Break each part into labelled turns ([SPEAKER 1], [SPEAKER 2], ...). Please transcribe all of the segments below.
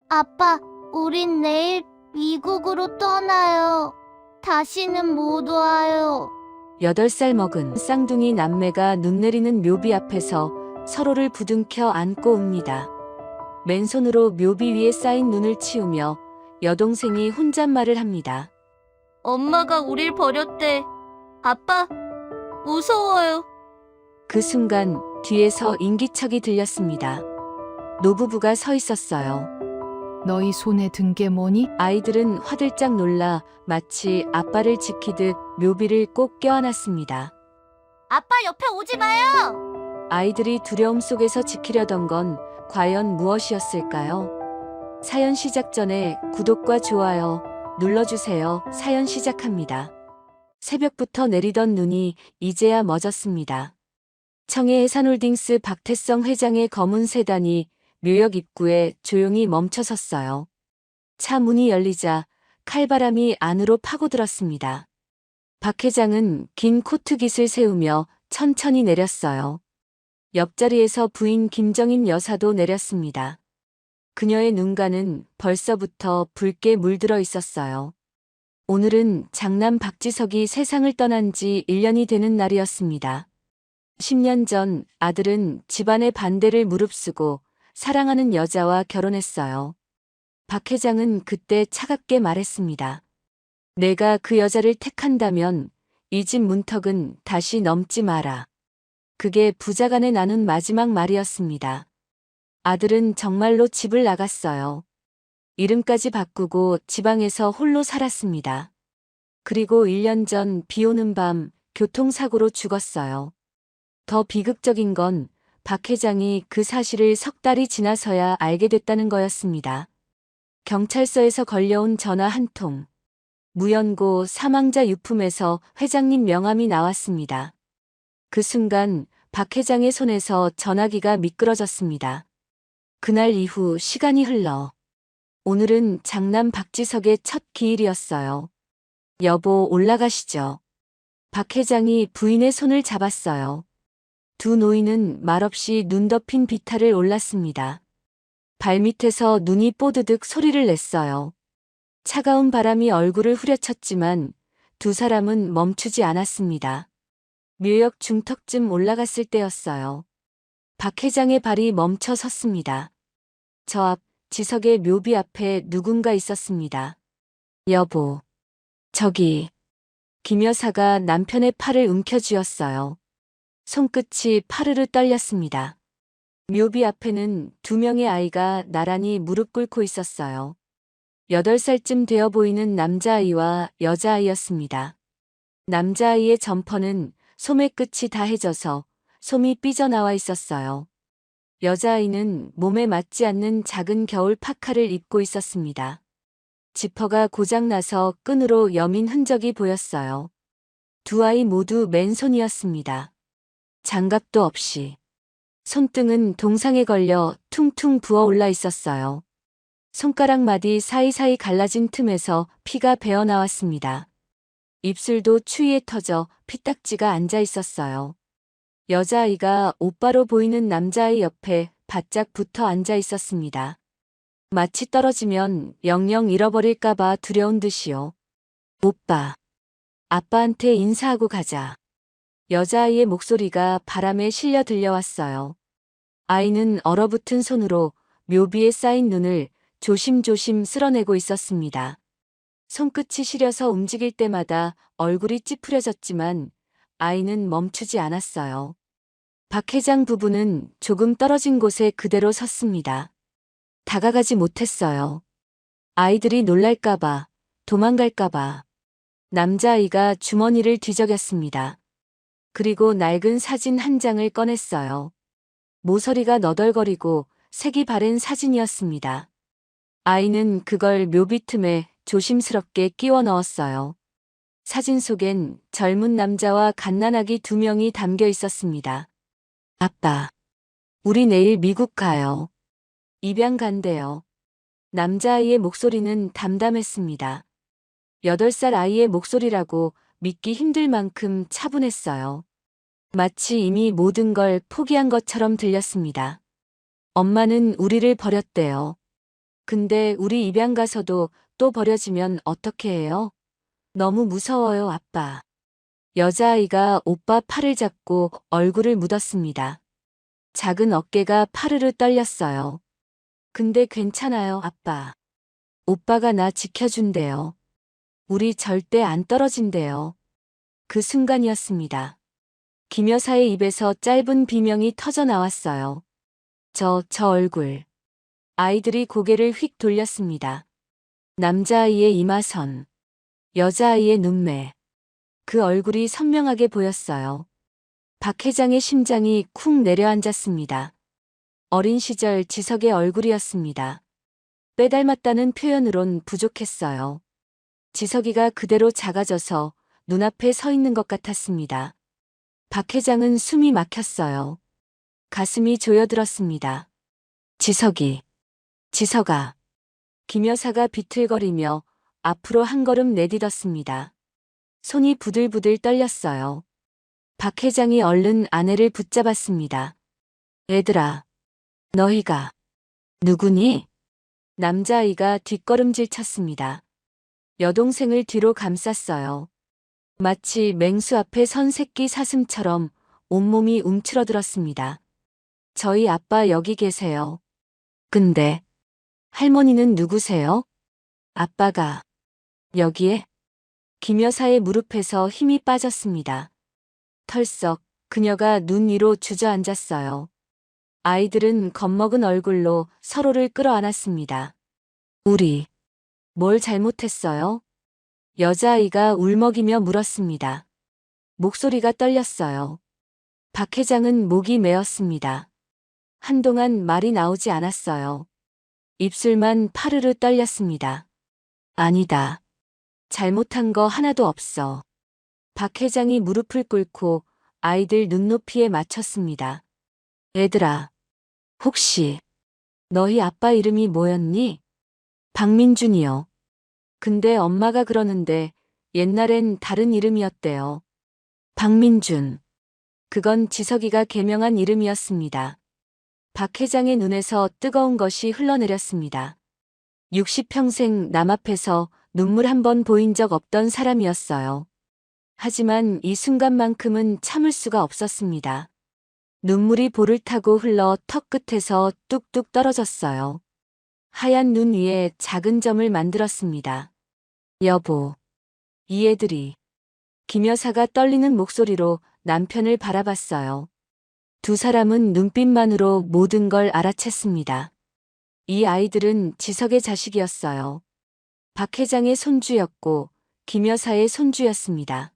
[SPEAKER 1] 아빠, 우린 내일 미국으로 떠나요. 다시는 못 와요.
[SPEAKER 2] 8살 먹은 쌍둥이 남매가 눈 내리는 묘비 앞에서 서로를 부둥켜 안고 옵니다. 맨손으로 묘비 위에 쌓인 눈을 치우며 여동생이 혼잣말을 합니다.
[SPEAKER 1] 엄마가 우릴 버렸대. 아빠, 무서워요.
[SPEAKER 2] 그 순간 뒤에서 인기척이 들렸습니다. 노부부가 서 있었어요.
[SPEAKER 3] 너희 손에 든 게 뭐니?
[SPEAKER 2] 아이들은 화들짝 놀라 마치 아빠를 지키듯 묘비를 꼭 껴안았습니다.
[SPEAKER 1] 아빠 옆에 오지 마요.
[SPEAKER 2] 아이들이 두려움 속에서 지키려던 건 과연 무엇이었을까요? 사연 시작 전에 구독과 좋아요 눌러주세요. 사연 시작합니다. 새벽부터 내리던 눈이 이제야 멎었습니다. 청해 해산홀딩스 박태성 회장의 검은 세단이 묘역 입구에 조용히 멈춰섰어요. 차 문이 열리자 칼바람이 안으로 파고들었습니다. 박 회장은 긴 코트깃을 세우며 천천히 내렸어요. 옆자리에서 부인 김정인 여사도 내렸습니다. 그녀의 눈가는 벌써부터 붉게 물들어 있었어요. 오늘은 장남 박지석이 세상을 떠난 지 1년이 되는 날이었습니다. 10년 전 아들은 집안의 반대를 무릅쓰고 사랑하는 여자와 결혼했어요. 박 회장은 그때 차갑게 말했습니다. 내가 그 여자를 택한다면 이 집 문턱은 다시 넘지 마라. 그게 부자간에 나눈 마지막 말이었습니다. 아들은 정말로 집을 나갔어요. 이름까지 바꾸고 지방에서 홀로 살았습니다. 그리고 1년 전 비 오는 밤 교통사고로 죽었어요. 더 비극적인 건 박 회장이 그 사실을 석 달이 지나서야 알게 됐다는 거였습니다. 경찰서에서 걸려온 전화 한 통. 무연고 사망자 유품에서 회장님 명함이 나왔습니다. 그 순간 박 회장의 손에서 전화기가 미끄러졌습니다. 그날 이후 시간이 흘러 오늘은 장남 박지석의 첫 기일이었어요. 여보, 올라가시죠. 박 회장이 부인의 손을 잡았어요. 두 노인은 말없이 눈 덮인 비탈을 올랐습니다. 발밑에서 눈이 뽀드득 소리를 냈어요. 차가운 바람이 얼굴을 후려쳤지만 두 사람은 멈추지 않았습니다. 묘역 중턱쯤 올라갔을 때였어요. 박 회장의 발이 멈춰 섰습니다. 저 앞 지석의 묘비 앞에 누군가 있었습니다. 여보, 저기. 김 여사가 남편의 팔을 움켜쥐었어요. 손끝이 파르르 떨렸습니다. 묘비 앞에는 2명의 아이가 나란히 무릎 꿇고 있었어요. 8살쯤 되어 보이는 남자아이와 여자아이였습니다. 남자아이의 점퍼는 소매 끝이 다해져서 솜이 삐져나와 있었어요. 여자아이는 몸에 맞지 않는 작은 겨울 파카를 입고 있었습니다. 지퍼가 고장나서 끈으로 여민 흔적이 보였어요. 두 아이 모두 맨손이었습니다. 장갑도 없이. 손등은 동상에 걸려 퉁퉁 부어올라 있었어요. 손가락 마디 사이사이 갈라진 틈에서 피가 배어나왔습니다. 입술도 추위에 터져 피딱지가 앉아 있었어요. 여자아이가 오빠로 보이는 남자아이 옆에 바짝 붙어 앉아 있었습니다. 마치 떨어지면 영영 잃어버릴까봐 두려운 듯이요. 오빠, 아빠한테 인사하고 가자. 여자아이의 목소리가 바람에 실려 들려왔어요. 아이는 얼어붙은 손으로 묘비에 쌓인 눈을 조심조심 쓸어내고 있었습니다. 손끝이 시려서 움직일 때마다 얼굴이 찌푸려졌지만 아이는 멈추지 않았어요. 박 회장 부부는 조금 떨어진 곳에 그대로 섰습니다. 다가가지 못했어요. 아이들이 놀랄까봐, 도망갈까봐. 남자아이가 주머니를 뒤적였습니다. 그리고 낡은 사진 한 장을 꺼냈어요. 모서리가 너덜거리고 색이 바랜 사진이었습니다. 아이는 그걸 묘비 틈에 조심스럽게 끼워 넣었어요. 사진 속엔 젊은 남자와 갓난아기 2명이 담겨 있었습니다. 아빠, 우리 내일 미국 가요. 입양 간대요. 남자아이의 목소리는 담담했습니다. 8살 아이의 목소리라고 믿기 힘들 만큼 차분했어요. 마치 이미 모든 걸 포기한 것처럼 들렸습니다. 엄마는 우리를 버렸대요. 근데 우리 입양 가서도 또 버려지면 어떻게 해요? 너무 무서워요, 아빠. 여자아이가 오빠 팔을 잡고 얼굴을 묻었습니다. 작은 어깨가 파르르 떨렸어요. 근데 괜찮아요, 아빠. 오빠가 나 지켜준대요. 우리 절대 안 떨어진대요. 그 순간이었습니다. 김 여사의 입에서 짧은 비명이 터져 나왔어요. 저 얼굴. 아이들이 고개를 휙 돌렸습니다. 남자아이의 이마선, 여자아이의 눈매. 그 얼굴이 선명하게 보였어요. 박 회장의 심장이 쿵 내려앉았습니다. 어린 시절 지석의 얼굴이었습니다. 빼닮았다는 표현으론 부족했어요. 지석이가 그대로 작아져서 눈앞에 서 있는 것 같았습니다. 박 회장은 숨이 막혔어요. 가슴이 조여들었습니다. 지석이, 지석아. 김 여사가 비틀거리며 앞으로 한 걸음 내딛었습니다. 손이 부들부들 떨렸어요. 박 회장이 얼른 아내를 붙잡았습니다. 얘들아, 너희가 누구니? 남자아이가 뒷걸음질 쳤습니다. 여동생을 뒤로 감쌌어요. 마치 맹수 앞에 선 새끼 사슴처럼 온몸이 움츠러들었습니다. 저희 아빠 여기 계세요. 근데 할머니는 누구세요? 아빠가 여기에? 김 여사의 무릎에서 힘이 빠졌습니다. 털썩 그녀가 눈 위로 주저앉았어요. 아이들은 겁먹은 얼굴로 서로를 끌어안았습니다. 우리 뭘 잘못했어요? 여자아이가 울먹이며 물었습니다. 목소리가 떨렸어요. 박 회장은 목이 메었습니다. 한동안 말이 나오지 않았어요. 입술만 파르르 떨렸습니다. 아니다. 잘못한 거 하나도 없어. 박 회장이 무릎을 꿇고 아이들 눈높이에 맞췄습니다. 얘들아, 혹시 너희 아빠 이름이 뭐였니? 박민준이요. 근데 엄마가 그러는데 옛날엔 다른 이름이었대요. 박민준. 그건 지석이가 개명한 이름이었습니다. 박 회장의 눈에서 뜨거운 것이 흘러내렸습니다. 60평생 남 앞에서 눈물 한 번 보인 적 없던 사람이었어요. 하지만 이 순간만큼은 참을 수가 없었습니다. 눈물이 볼을 타고 흘러 턱 끝에서 뚝뚝 떨어졌어요. 하얀 눈 위에 작은 점을 만들었습니다. 여보, 이 애들이. 김 여사가 떨리는 목소리로 남편을 바라봤어요. 두 사람은 눈빛만으로 모든 걸 알아챘습니다. 이 아이들은 지석의 자식이었어요. 박 회장의 손주였고 김 여사의 손주였습니다.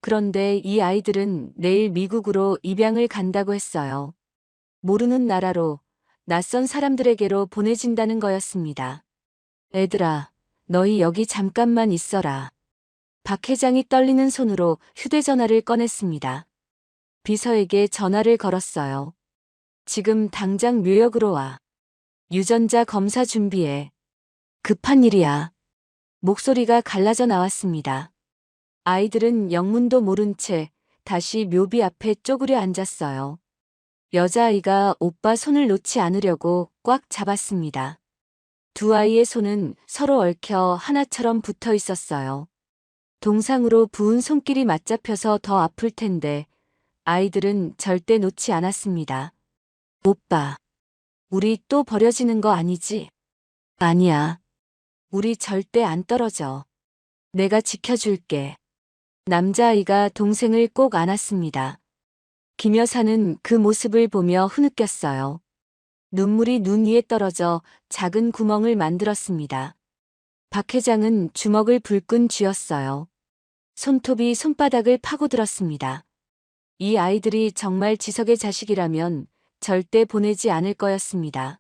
[SPEAKER 2] 그런데 이 아이들은 내일 미국으로 입양을 간다고 했어요. 모르는 나라로, 낯선 사람들에게로 보내진다는 거였습니다. 애들아, 너희 여기 잠깐만 있어라. 박 회장이 떨리는 손으로 휴대전화를 꺼냈습니다. 비서에게 전화를 걸었어요. 지금 당장 뉴욕으로 와. 유전자 검사 준비해. 급한 일이야. 목소리가 갈라져 나왔습니다. 아이들은 영문도 모른 채 다시 묘비 앞에 쪼그려 앉았어요. 여자아이가 오빠 손을 놓지 않으려고 꽉 잡았습니다. 두 아이의 손은 서로 얽혀 하나처럼 붙어 있었어요. 동상으로 부은 손길이 맞잡혀서 더 아플 텐데 아이들은 절대 놓지 않았습니다. 오빠, 우리 또 버려지는 거 아니지? 아니야. 우리 절대 안 떨어져. 내가 지켜줄게. 남자아이가 동생을 꼭 안았습니다. 김 여사는 그 모습을 보며 흐느꼈어요. 눈물이 눈 위에 떨어져 작은 구멍을 만들었습니다. 박 회장은 주먹을 불끈 쥐었어요. 손톱이 손바닥을 파고들었습니다. 이 아이들이 정말 지석의 자식이라면 절대 보내지 않을 거였습니다.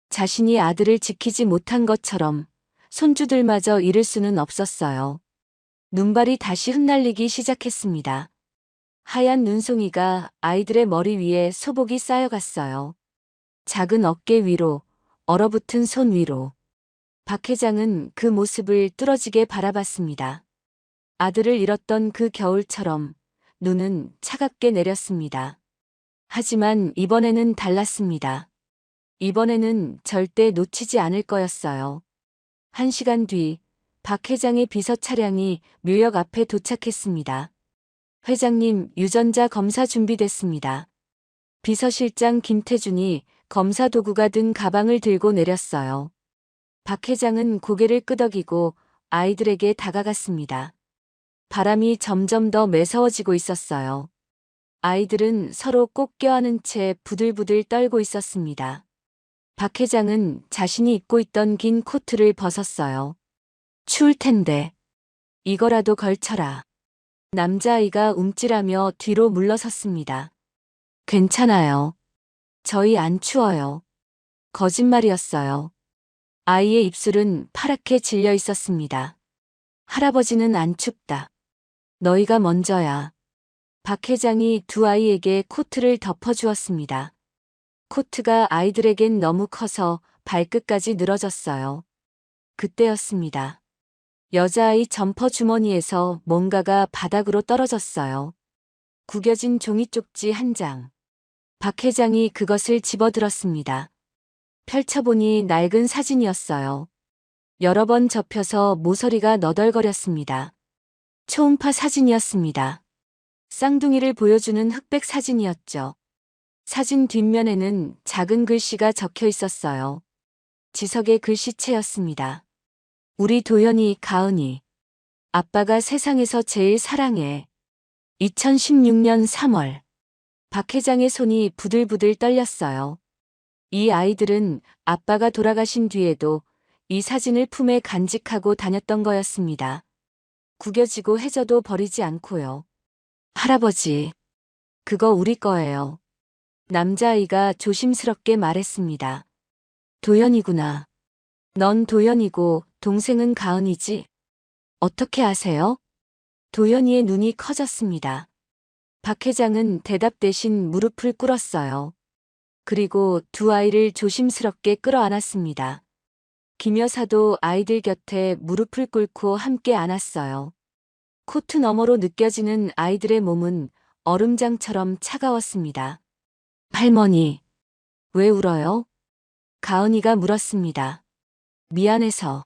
[SPEAKER 2] 자신이 아들을 지키지 못한 것처럼 손주들마저 잃을 수는 없었어요. 눈발이 다시 흩날리기 시작했습니다. 하얀 눈송이가 아이들의 머리 위에 소복이 쌓여갔어요. 작은 어깨 위로, 얼어붙은 손 위로. 박 회장은 그 모습을 뚫어지게 바라봤습니다. 아들을 잃었던 그 겨울처럼 눈은 차갑게 내렸습니다. 하지만 이번에는 달랐습니다. 이번에는 절대 놓치지 않을 거였어요. 1시간 뒤, 박 회장의 비서 차량이 묘역 앞에 도착했습니다. 회장님, 유전자 검사 준비됐습니다. 비서실장 김태준이 검사 도구가 든 가방을 들고 내렸어요. 박 회장은 고개를 끄덕이고 아이들에게 다가갔습니다. 바람이 점점 더 매서워지고 있었어요. 아이들은 서로 꼭 껴안은 채 부들부들 떨고 있었습니다. 박 회장은 자신이 입고 있던 긴 코트를 벗었어요. 추울 텐데. 이거라도 걸쳐라. 남자아이가 움찔하며 뒤로 물러섰습니다. 괜찮아요. 저희 안 추워요. 거짓말이었어요. 아이의 입술은 파랗게 질려 있었습니다. 할아버지는 안 춥다. 너희가 먼저야. 박 회장이 두 아이에게 코트를 덮어주었습니다. 코트가 아이들에겐 너무 커서 발끝까지 늘어졌어요. 그때였습니다. 여자아이 점퍼 주머니에서 뭔가가 바닥으로 떨어졌어요. 구겨진 종이 쪽지 한 장. 박 회장이 그것을 집어들었습니다. 펼쳐보니 낡은 사진이었어요. 여러 번 접혀서 모서리가 너덜거렸습니다. 초음파 사진이었습니다. 쌍둥이를 보여주는 흑백 사진이었죠. 사진 뒷면에는 작은 글씨가 적혀 있었어요. 지석의 글씨체였습니다. 우리 도연이, 가은이. 아빠가 세상에서 제일 사랑해. 2016년 3월. 박 회장의 손이 부들부들 떨렸어요. 이 아이들은 아빠가 돌아가신 뒤에도 이 사진을 품에 간직하고 다녔던 거였습니다. 구겨지고 해져도 버리지 않고요. 할아버지, 그거 우리 거예요. 남자아이가 조심스럽게 말했습니다. 도연이구나. 넌 도연이고 동생은 가은이지? 어떻게 아세요? 도연이의 눈이 커졌습니다. 박 회장은 대답 대신 무릎을 꿇었어요. 그리고 두 아이를 조심스럽게 끌어안았습니다. 김 여사도 아이들 곁에 무릎을 꿇고 함께 안았어요. 코트 너머로 느껴지는 아이들의 몸은 얼음장처럼 차가웠습니다. 할머니, 왜 울어요? 가은이가 물었습니다. 미안해서.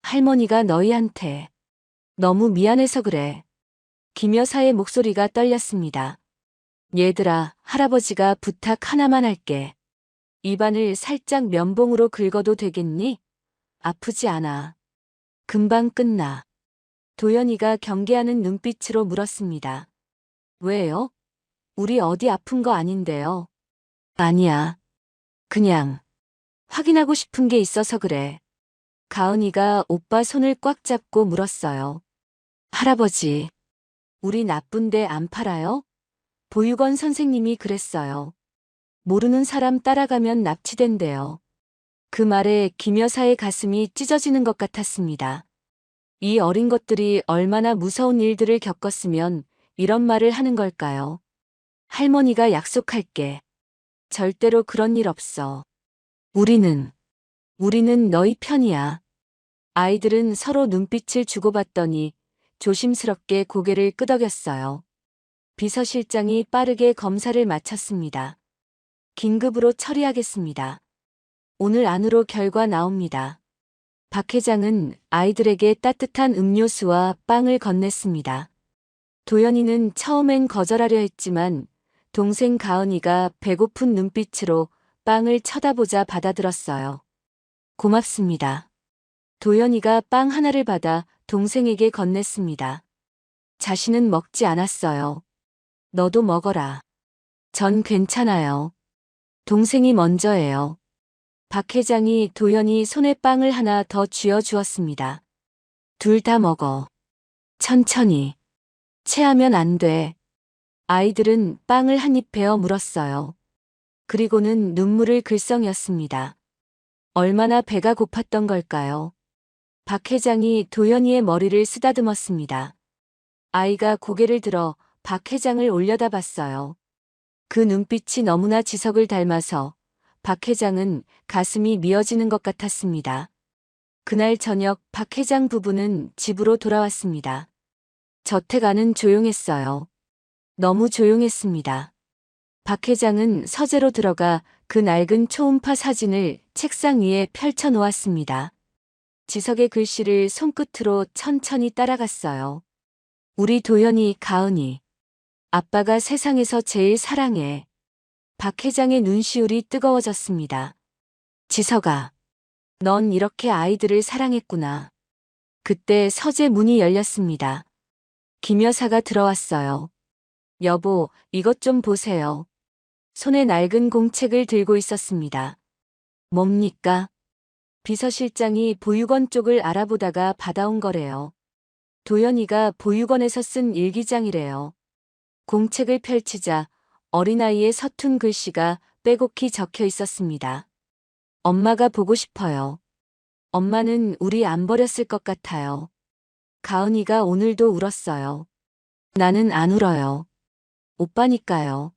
[SPEAKER 2] 할머니가 너희한테. 너무 미안해서 그래. 김 여사의 목소리가 떨렸습니다. 얘들아, 할아버지가 부탁 하나만 할게. 입안을 살짝 면봉으로 긁어도 되겠니? 아프지 않아. 금방 끝나. 도연이가 경계하는 눈빛으로 물었습니다. 왜요? 우리 어디 아픈 거 아닌데요. 아니야. 그냥 확인하고 싶은 게 있어서 그래. 가은이가 오빠 손을 꽉 잡고 물었어요. 할아버지, 우리 나쁜데 안 팔아요? 보육원 선생님이 그랬어요. 모르는 사람 따라가면 납치된대요. 그 말에 김 여사의 가슴이 찢어지는 것 같았습니다. 이 어린 것들이 얼마나 무서운 일들을 겪었으면 이런 말을 하는 걸까요? 할머니가 약속할게. 절대로 그런 일 없어. 우리는 너희 편이야. 아이들은 서로 눈빛을 주고받더니 조심스럽게 고개를 끄덕였어요. 비서실장이 빠르게 검사를 마쳤습니다. 긴급으로 처리하겠습니다. 오늘 안으로 결과 나옵니다. 박 회장은 아이들에게 따뜻한 음료수와 빵을 건넸습니다. 도연이는 처음엔 거절하려 했지만 동생 가은이가 배고픈 눈빛으로 빵을 쳐다보자 받아들었어요. 고맙습니다. 도연이가 빵 하나를 받아 동생에게 건넸습니다. 자신은 먹지 않았어요. 너도 먹어라. 전 괜찮아요. 동생이 먼저예요. 박 회장이 도연이 손에 빵을 하나 더 쥐어주었습니다. 둘 다 먹어. 천천히. 체하면 안 돼. 아이들은 빵을 한 입 베어 물었어요. 그리고는 눈물을 글썽였습니다. 얼마나 배가 고팠던 걸까요? 박 회장이 도연이의 머리를 쓰다듬었습니다. 아이가 고개를 들어 박 회장을 올려다봤어요. 그 눈빛이 너무나 지석을 닮아서 박 회장은 가슴이 미어지는 것 같았습니다. 그날 저녁 박 회장 부부는 집으로 돌아왔습니다. 저택 안은 조용했어요. 너무 조용했습니다. 박 회장은 서재로 들어가 그 낡은 초음파 사진을 책상 위에 펼쳐 놓았습니다. 지석의 글씨를 손끝으로 천천히 따라갔어요. 우리 도연이, 가은이. 아빠가 세상에서 제일 사랑해. 박 회장의 눈시울이 뜨거워졌습니다. 지석아, 넌 이렇게 아이들을 사랑했구나. 그때 서재 문이 열렸습니다. 김 여사가 들어왔어요. 여보, 이것 좀 보세요. 손에 낡은 공책을 들고 있었습니다. 뭡니까? 비서실장이 보육원 쪽을 알아보다가 받아온 거래요. 도연이가 보육원에서 쓴 일기장이래요. 공책을 펼치자 어린아이의 서툰 글씨가 빼곡히 적혀 있었습니다. 엄마가 보고 싶어요. 엄마는 우리 안 버렸을 것 같아요. 가은이가 오늘도 울었어요. 나는 안 울어요. 오빠니까요.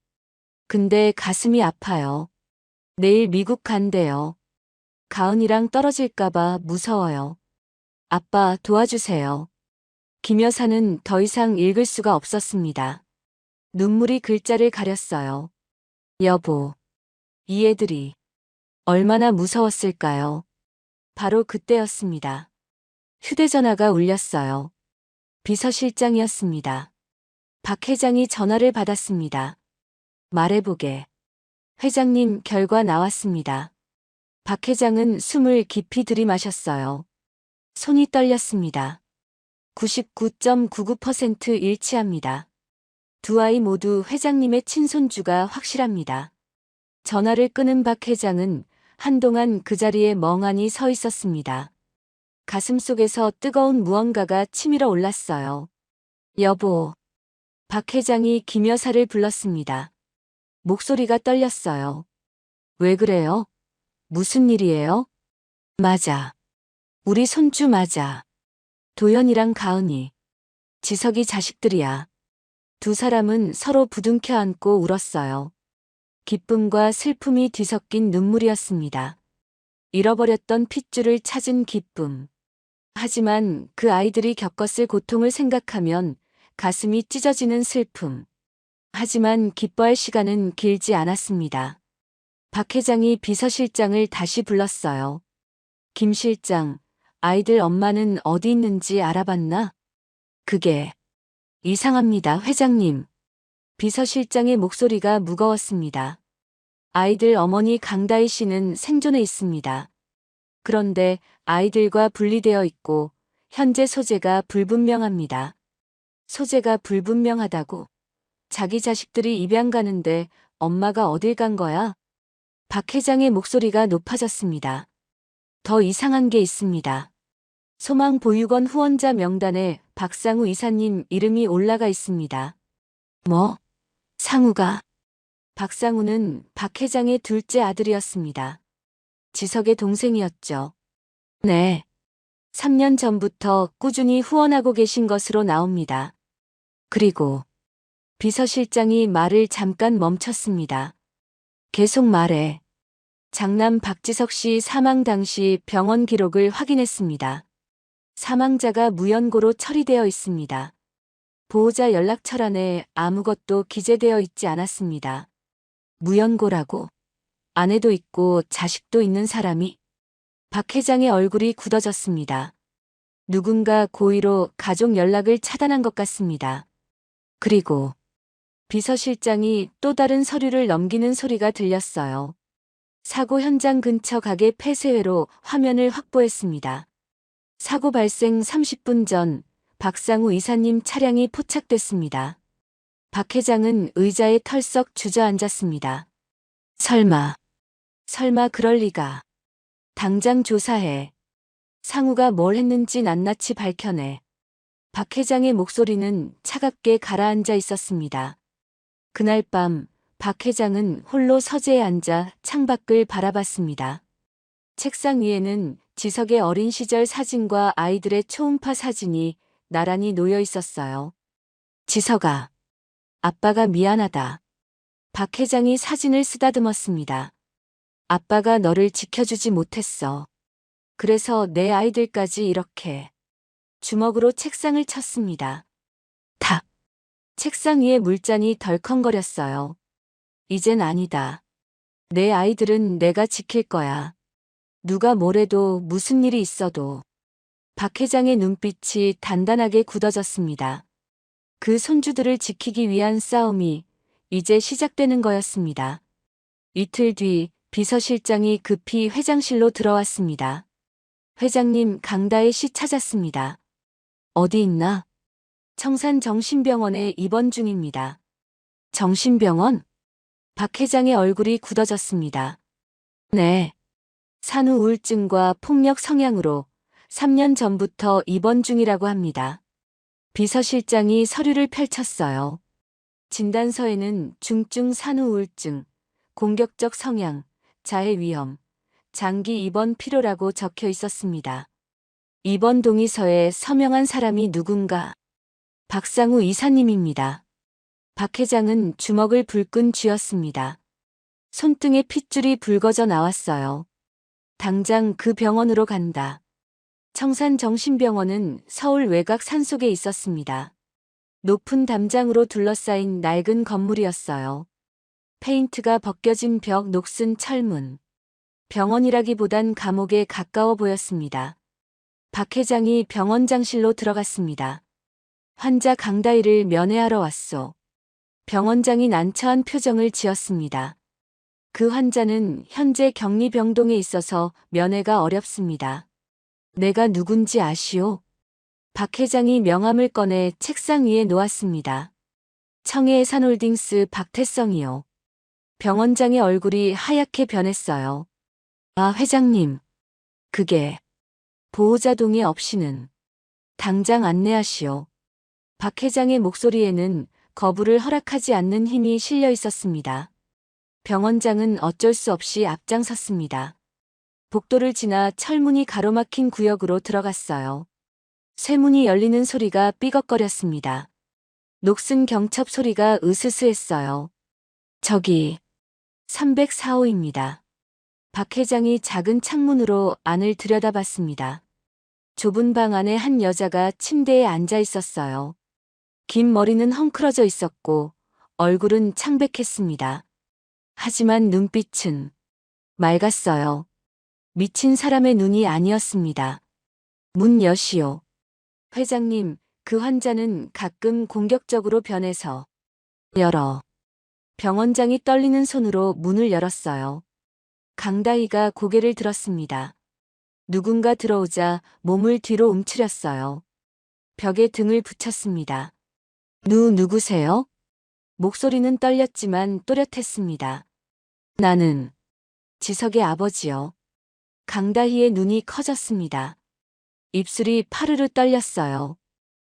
[SPEAKER 2] 근데 가슴이 아파요. 내일 미국 간대요. 가은이랑 떨어질까봐 무서워요. 아빠 도와주세요. 김 여사는 더 이상 읽을 수가 없었습니다. 눈물이 글자를 가렸어요. 여보, 이 애들이 얼마나 무서웠을까요? 바로 그때였습니다. 휴대전화가 울렸어요. 비서실장이었습니다. 박 회장이 전화를 받았습니다. 말해보게. 회장님, 결과 나왔습니다. 박 회장은 숨을 깊이 들이마셨어요. 손이 떨렸습니다. 99.99% 일치합니다. 두 아이 모두 회장님의 친손주가 확실합니다. 전화를 끊은 박 회장은 한동안 그 자리에 멍하니 서 있었습니다. 가슴속에서 뜨거운 무언가가 치밀어 올랐어요. 여보. 박 회장이 김 여사를 불렀습니다. 목소리가 떨렸어요. 왜 그래요? 무슨 일이에요? 맞아. 우리 손주 맞아. 도연이랑 가은이. 지석이 자식들이야. 두 사람은 서로 부둥켜 안고 울었어요. 기쁨과 슬픔이 뒤섞인 눈물이었습니다. 잃어버렸던 핏줄을 찾은 기쁨. 하지만 그 아이들이 겪었을 고통을 생각하면 가슴이 찢어지는 슬픔. 하지만 기뻐할 시간은 길지 않았습니다. 박 회장이 비서실장을 다시 불렀어요. 김 실장, 아이들 엄마는 어디 있는지 알아봤나? 그게 이상합니다, 회장님. 비서실장의 목소리가 무거웠습니다. 아이들 어머니 강다희 씨는 생존해 있습니다. 그런데 아이들과 분리되어 있고 현재 소재가 불분명합니다. 소재가 불분명하다고? 자기 자식들이 입양 가는데 엄마가 어딜 간 거야? 박 회장의 목소리가 높아졌습니다. 더 이상한 게 있습니다. 소망보육원 후원자 명단에 박상우 이사님 이름이 올라가 있습니다. 뭐? 상우가? 박상우는 박 회장의 둘째 아들이었습니다. 지석의 동생이었죠. 네. 3년 전부터 꾸준히 후원하고 계신 것으로 나옵니다. 그리고 비서실장이 말을 잠깐 멈췄습니다. 계속 말해. 장남 박지석 씨 사망 당시 병원 기록을 확인했습니다. 사망자가 무연고로 처리되어 있습니다. 보호자 연락처란에 아무것도 기재되어 있지 않았습니다. 무연고라고? 아내도 있고 자식도 있는 사람이? 박 회장의 얼굴이 굳어졌습니다. 누군가 고의로 가족 연락을 차단한 것 같습니다. 그리고 비서실장이 또 다른 서류를 넘기는 소리가 들렸어요. 사고 현장 근처 가게 폐쇄회로 화면을 확보했습니다. 사고 발생 30분 전 박상우 이사님 차량이 포착됐습니다. 박 회장은 의자에 털썩 주저앉았습니다. 설마 그럴 리가. 당장 조사해. 상우가 뭘 했는지 낱낱이 밝혀내. 박 회장의 목소리는 차갑게 가라앉아 있었습니다. 그날 밤 박 회장은 홀로 서재에 앉아 창밖을 바라봤습니다. 책상 위에는 지석의 어린 시절 사진과 아이들의 초음파 사진이 나란히 놓여 있었어요. 지석아, 아빠가 미안하다. 박 회장이 사진을 쓰다듬었습니다. 아빠가 너를 지켜주지 못했어. 그래서 내 아이들까지 이렇게. 주먹으로 책상을 쳤습니다. 탁. 책상 위에 물잔이 덜컹거렸어요. 이젠 아니다. 내 아이들은 내가 지킬 거야. 누가 뭐래도 무슨 일이 있어도. 박 회장의 눈빛이 단단하게 굳어졌습니다. 그 손주들을 지키기 위한 싸움이 이제 시작되는 거였습니다. 이틀 뒤 비서실장이 급히 회장실로 들어왔습니다. 회장님, 강다혜 씨 찾았습니다. 어디 있나? 청산정신병원에 입원 중입니다. 정신병원? 박 회장의 얼굴이 굳어졌습니다. 네. 산후 우울증과 폭력 성향으로 3년 전부터 입원 중이라고 합니다. 비서실장이 서류를 펼쳤어요. 진단서에는 중증 산후 우울증, 공격적 성향, 자해 위험, 장기 입원 필요라고 적혀 있었습니다. 입원 동의서에 서명한 사람이 누군가? 박상우 이사님입니다. 박 회장은 주먹을 불끈 쥐었습니다. 손등에 핏줄이 붉어져 나왔어요. 당장 그 병원으로 간다. 청산정신병원은 서울 외곽 산속에 있었습니다. 높은 담장으로 둘러싸인 낡은 건물이었어요. 페인트가 벗겨진 벽, 녹슨 철문. 병원이라기보단 감옥에 가까워 보였습니다. 박 회장이 병원장실로 들어갔습니다. 환자 강다희를 면회하러 왔소. 병원장이 난처한 표정을 지었습니다. 그 환자는 현재 격리병동에 있어서 면회가 어렵습니다. 내가 누군지 아시오? 박 회장이 명함을 꺼내 책상 위에 놓았습니다. 청해해산홀딩스 박태성이요. 병원장의 얼굴이 하얗게 변했어요. 아, 회장님. 그게 보호자 동의 없이는 당장 안내하시오. 박 회장의 목소리에는 거부를 허락하지 않는 힘이 실려 있었습니다. 병원장은 어쩔 수 없이 앞장섰습니다. 복도를 지나 철문이 가로막힌 구역으로 들어갔어요. 쇠문이 열리는 소리가 삐걱거렸습니다. 녹슨 경첩 소리가 으스스했어요. 저기 304호입니다. 박 회장이 작은 창문으로 안을 들여다봤습니다. 좁은 방 안에 한 여자가 침대에 앉아 있었어요. 긴 머리는 헝클어져 있었고 얼굴은 창백했습니다. 하지만 눈빛은 맑았어요. 미친 사람의 눈이 아니었습니다. 문 여시오. 회장님, 그 환자는 가끔 공격적으로 변해서. 열어. 병원장이 떨리는 손으로 문을 열었어요. 강다희가 고개를 들었습니다. 누군가 들어오자 몸을 뒤로 움츠렸어요. 벽에 등을 붙였습니다. 누구세요? 목소리는 떨렸지만 또렷했습니다. 나는 지석의 아버지요. 강다희의 눈이 커졌습니다. 입술이 파르르 떨렸어요.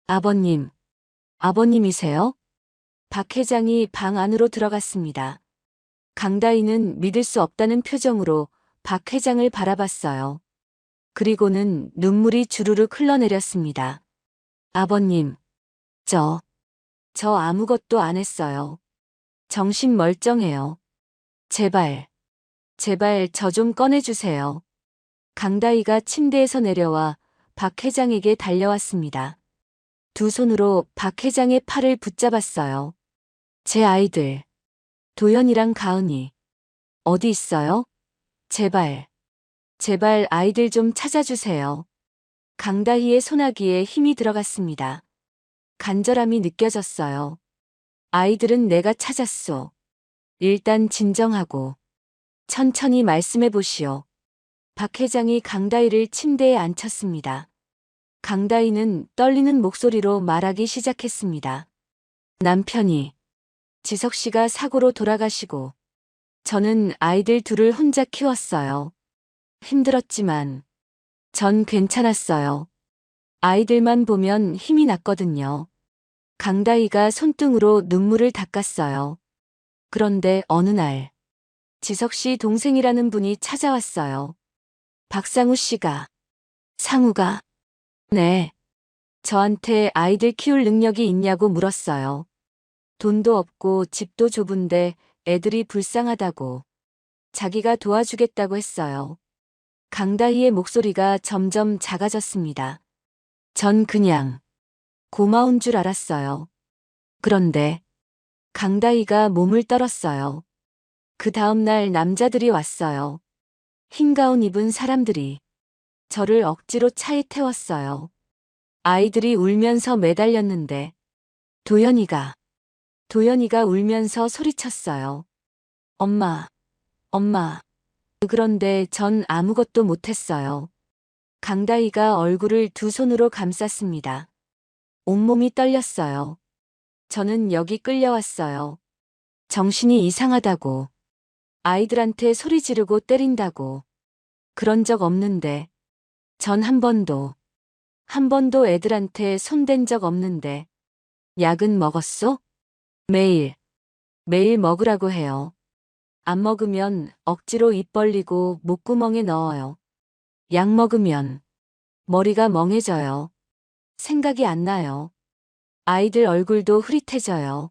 [SPEAKER 2] 아버님, 아버님이세요? 박 회장이 방 안으로 들어갔습니다. 강다희는 믿을 수 없다는 표정으로 박 회장을 바라봤어요. 그리고는 눈물이 주르륵 흘러내렸습니다. 아버님, 저 아무것도 안 했어요. 정신 멀쩡해요. 제발 저 좀 꺼내주세요. 강다희가 침대에서 내려와 박 회장에게 달려왔습니다. 두 손으로 박 회장의 팔을 붙잡았어요. 제 아이들, 도연이랑 가은이, 어디 있어요? 제발 아이들 좀 찾아주세요. 강다희의 소나기에 힘이 들어갔습니다. 간절함이 느껴졌어요. 아이들은 내가 찾았소. 일단 진정하고 천천히 말씀해 보시오. 박 회장이 강다희를 침대에 앉혔습니다. 강다희는 떨리는 목소리로 말하기 시작했습니다. 남편이 지석 씨가 사고로 돌아가시고 저는 아이들 둘을 혼자 키웠어요. 힘들었지만 전 괜찮았어요. 아이들만 보면 힘이 났거든요. 강다희가 손등으로 눈물을 닦았어요. 그런데 어느 날 지석 씨 동생이라는 분이 찾아왔어요. 박상우 씨가. 상우가? 네. 저한테 아이들 키울 능력이 있냐고 물었어요. 돈도 없고 집도 좁은데 애들이 불쌍하다고. 자기가 도와주겠다고 했어요. 강다희의 목소리가 점점 작아졌습니다. 전 그냥 고마운 줄 알았어요. 그런데 강다희가 몸을 떨었어요. 그 다음날 남자들이 왔어요. 흰 가운 입은 사람들이 저를 억지로 차에 태웠어요. 아이들이 울면서 매달렸는데 도연이가 울면서 소리쳤어요. 엄마, 엄마. 그런데 전 아무것도 못했어요. 강다희가 얼굴을 두 손으로 감쌌습니다. 온몸이 떨렸어요. 저는 여기 끌려왔어요. 정신이 이상하다고. 아이들한테 소리 지르고 때린다고. 그런 적 없는데. 전 한 번도 애들한테 손댄 적 없는데. 약은 먹었어? 매일 먹으라고 해요. 안 먹으면 억지로 입 벌리고 목구멍에 넣어요. 약 먹으면 머리가 멍해져요. 생각이 안 나요. 아이들 얼굴도 흐릿해져요.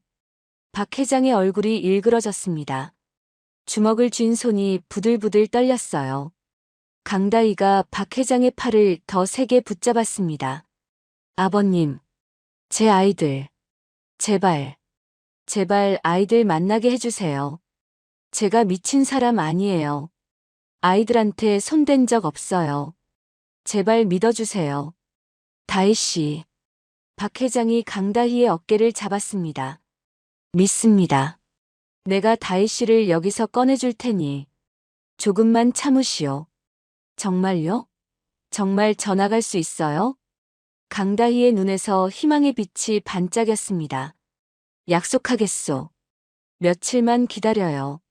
[SPEAKER 2] 박 회장의 얼굴이 일그러졌습니다. 주먹을 쥔 손이 부들부들 떨렸어요. 강다희가 박 회장의 팔을 더 세게 붙잡았습니다. 아버님, 제 아이들, 제발 아이들 만나게 해주세요. 제가 미친 사람 아니에요. 아이들한테 손댄 적 없어요. 제발 믿어주세요. 다희 씨. 박 회장이 강다희의 어깨를 잡았습니다. 믿습니다. 내가 다희 씨를 여기서 꺼내줄 테니 조금만 참으시오. 정말요? 정말 전화갈 수 있어요? 강다희의 눈에서 희망의 빛이 반짝였습니다. 약속하겠소. 며칠만 기다려요.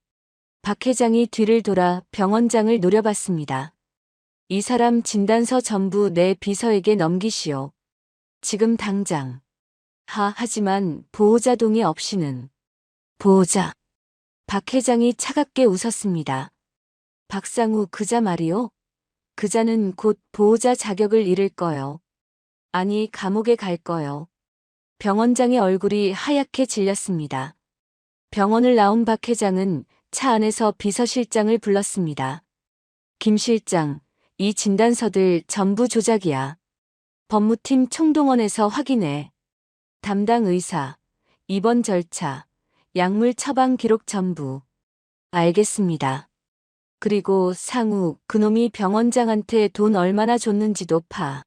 [SPEAKER 2] 박 회장이 뒤를 돌아 병원장을 노려봤습니다. 이 사람 진단서 전부 내 비서에게 넘기시오. 지금 당장. 하지만 보호자 동의 없이는. 보호자. 박 회장이 차갑게 웃었습니다. 박상우 그자 말이요? 그자는 곧 보호자 자격을 잃을 거요. 아니 감옥에 갈 거요. 병원장의 얼굴이 하얗게 질렸습니다. 병원을 나온 박 회장은 차 안에서 비서실장을 불렀습니다. 김 실장, 이 진단서들 전부 조작이야. 법무팀 총동원해서 확인해. 담당 의사, 입원 절차, 약물 처방 기록 전부. 알겠습니다. 그리고 상우, 그놈이 병원장한테 돈 얼마나 줬는지도 파.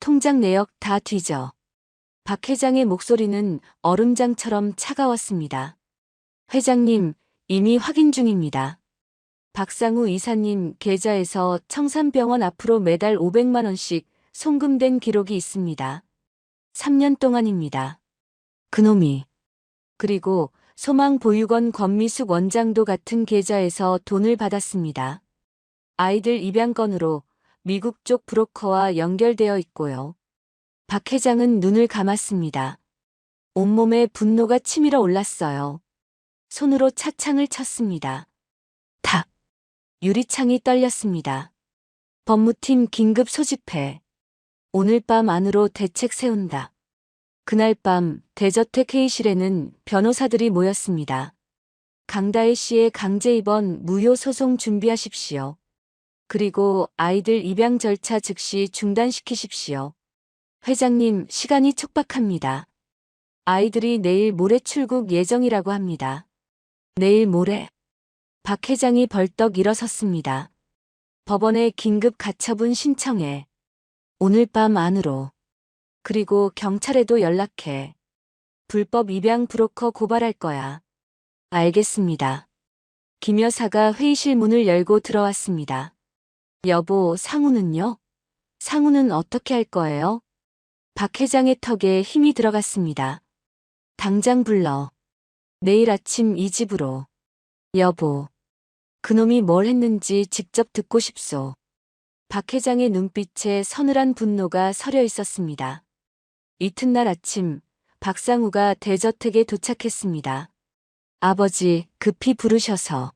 [SPEAKER 2] 통장 내역 다 뒤져. 박 회장의 목소리는 얼음장처럼 차가웠습니다. 회장님, 이미 확인 중입니다. 박상우 이사님 계좌에서 청산병원 앞으로 매달 500만 원씩 송금된 기록이 있습니다. 3년 동안입니다. 그놈이. 그리고 소망보육원 권미숙 원장도 같은 계좌에서 돈을 받았습니다. 아이들 입양건으로 미국 쪽 브로커와 연결되어 있고요. 박 회장은 눈을 감았습니다. 온몸에 분노가 치밀어 올랐어요. 손으로 차창을 쳤습니다. 탁! 유리창이 떨렸습니다. 법무팀 긴급 소집해. 오늘 밤 안으로 대책 세운다. 그날 밤 대저택 회의실에는 변호사들이 모였습니다. 강다혜 씨의 강제 입원 무효 소송 준비하십시오. 그리고 아이들 입양 절차 즉시 중단시키십시오. 회장님, 시간이 촉박합니다. 아이들이 내일 모레 출국 예정이라고 합니다. 내일 모레. 박 회장이 벌떡 일어섰습니다. 법원에 긴급 가처분 신청해. 오늘 밤 안으로. 그리고 경찰에도 연락해. 불법 입양 브로커 고발할 거야. 알겠습니다. 김 여사가 회의실 문을 열고 들어왔습니다. 여보, 상우는요? 상우는 어떻게 할 거예요? 박 회장의 턱에 힘이 들어갔습니다. 당장 불러. 내일 아침 이 집으로. 여보. 그놈이 뭘 했는지 직접 듣고 싶소. 박 회장의 눈빛에 서늘한 분노가 서려 있었습니다. 이튿날 아침, 박상우가 대저택에 도착했습니다. 아버지, 급히 부르셔서.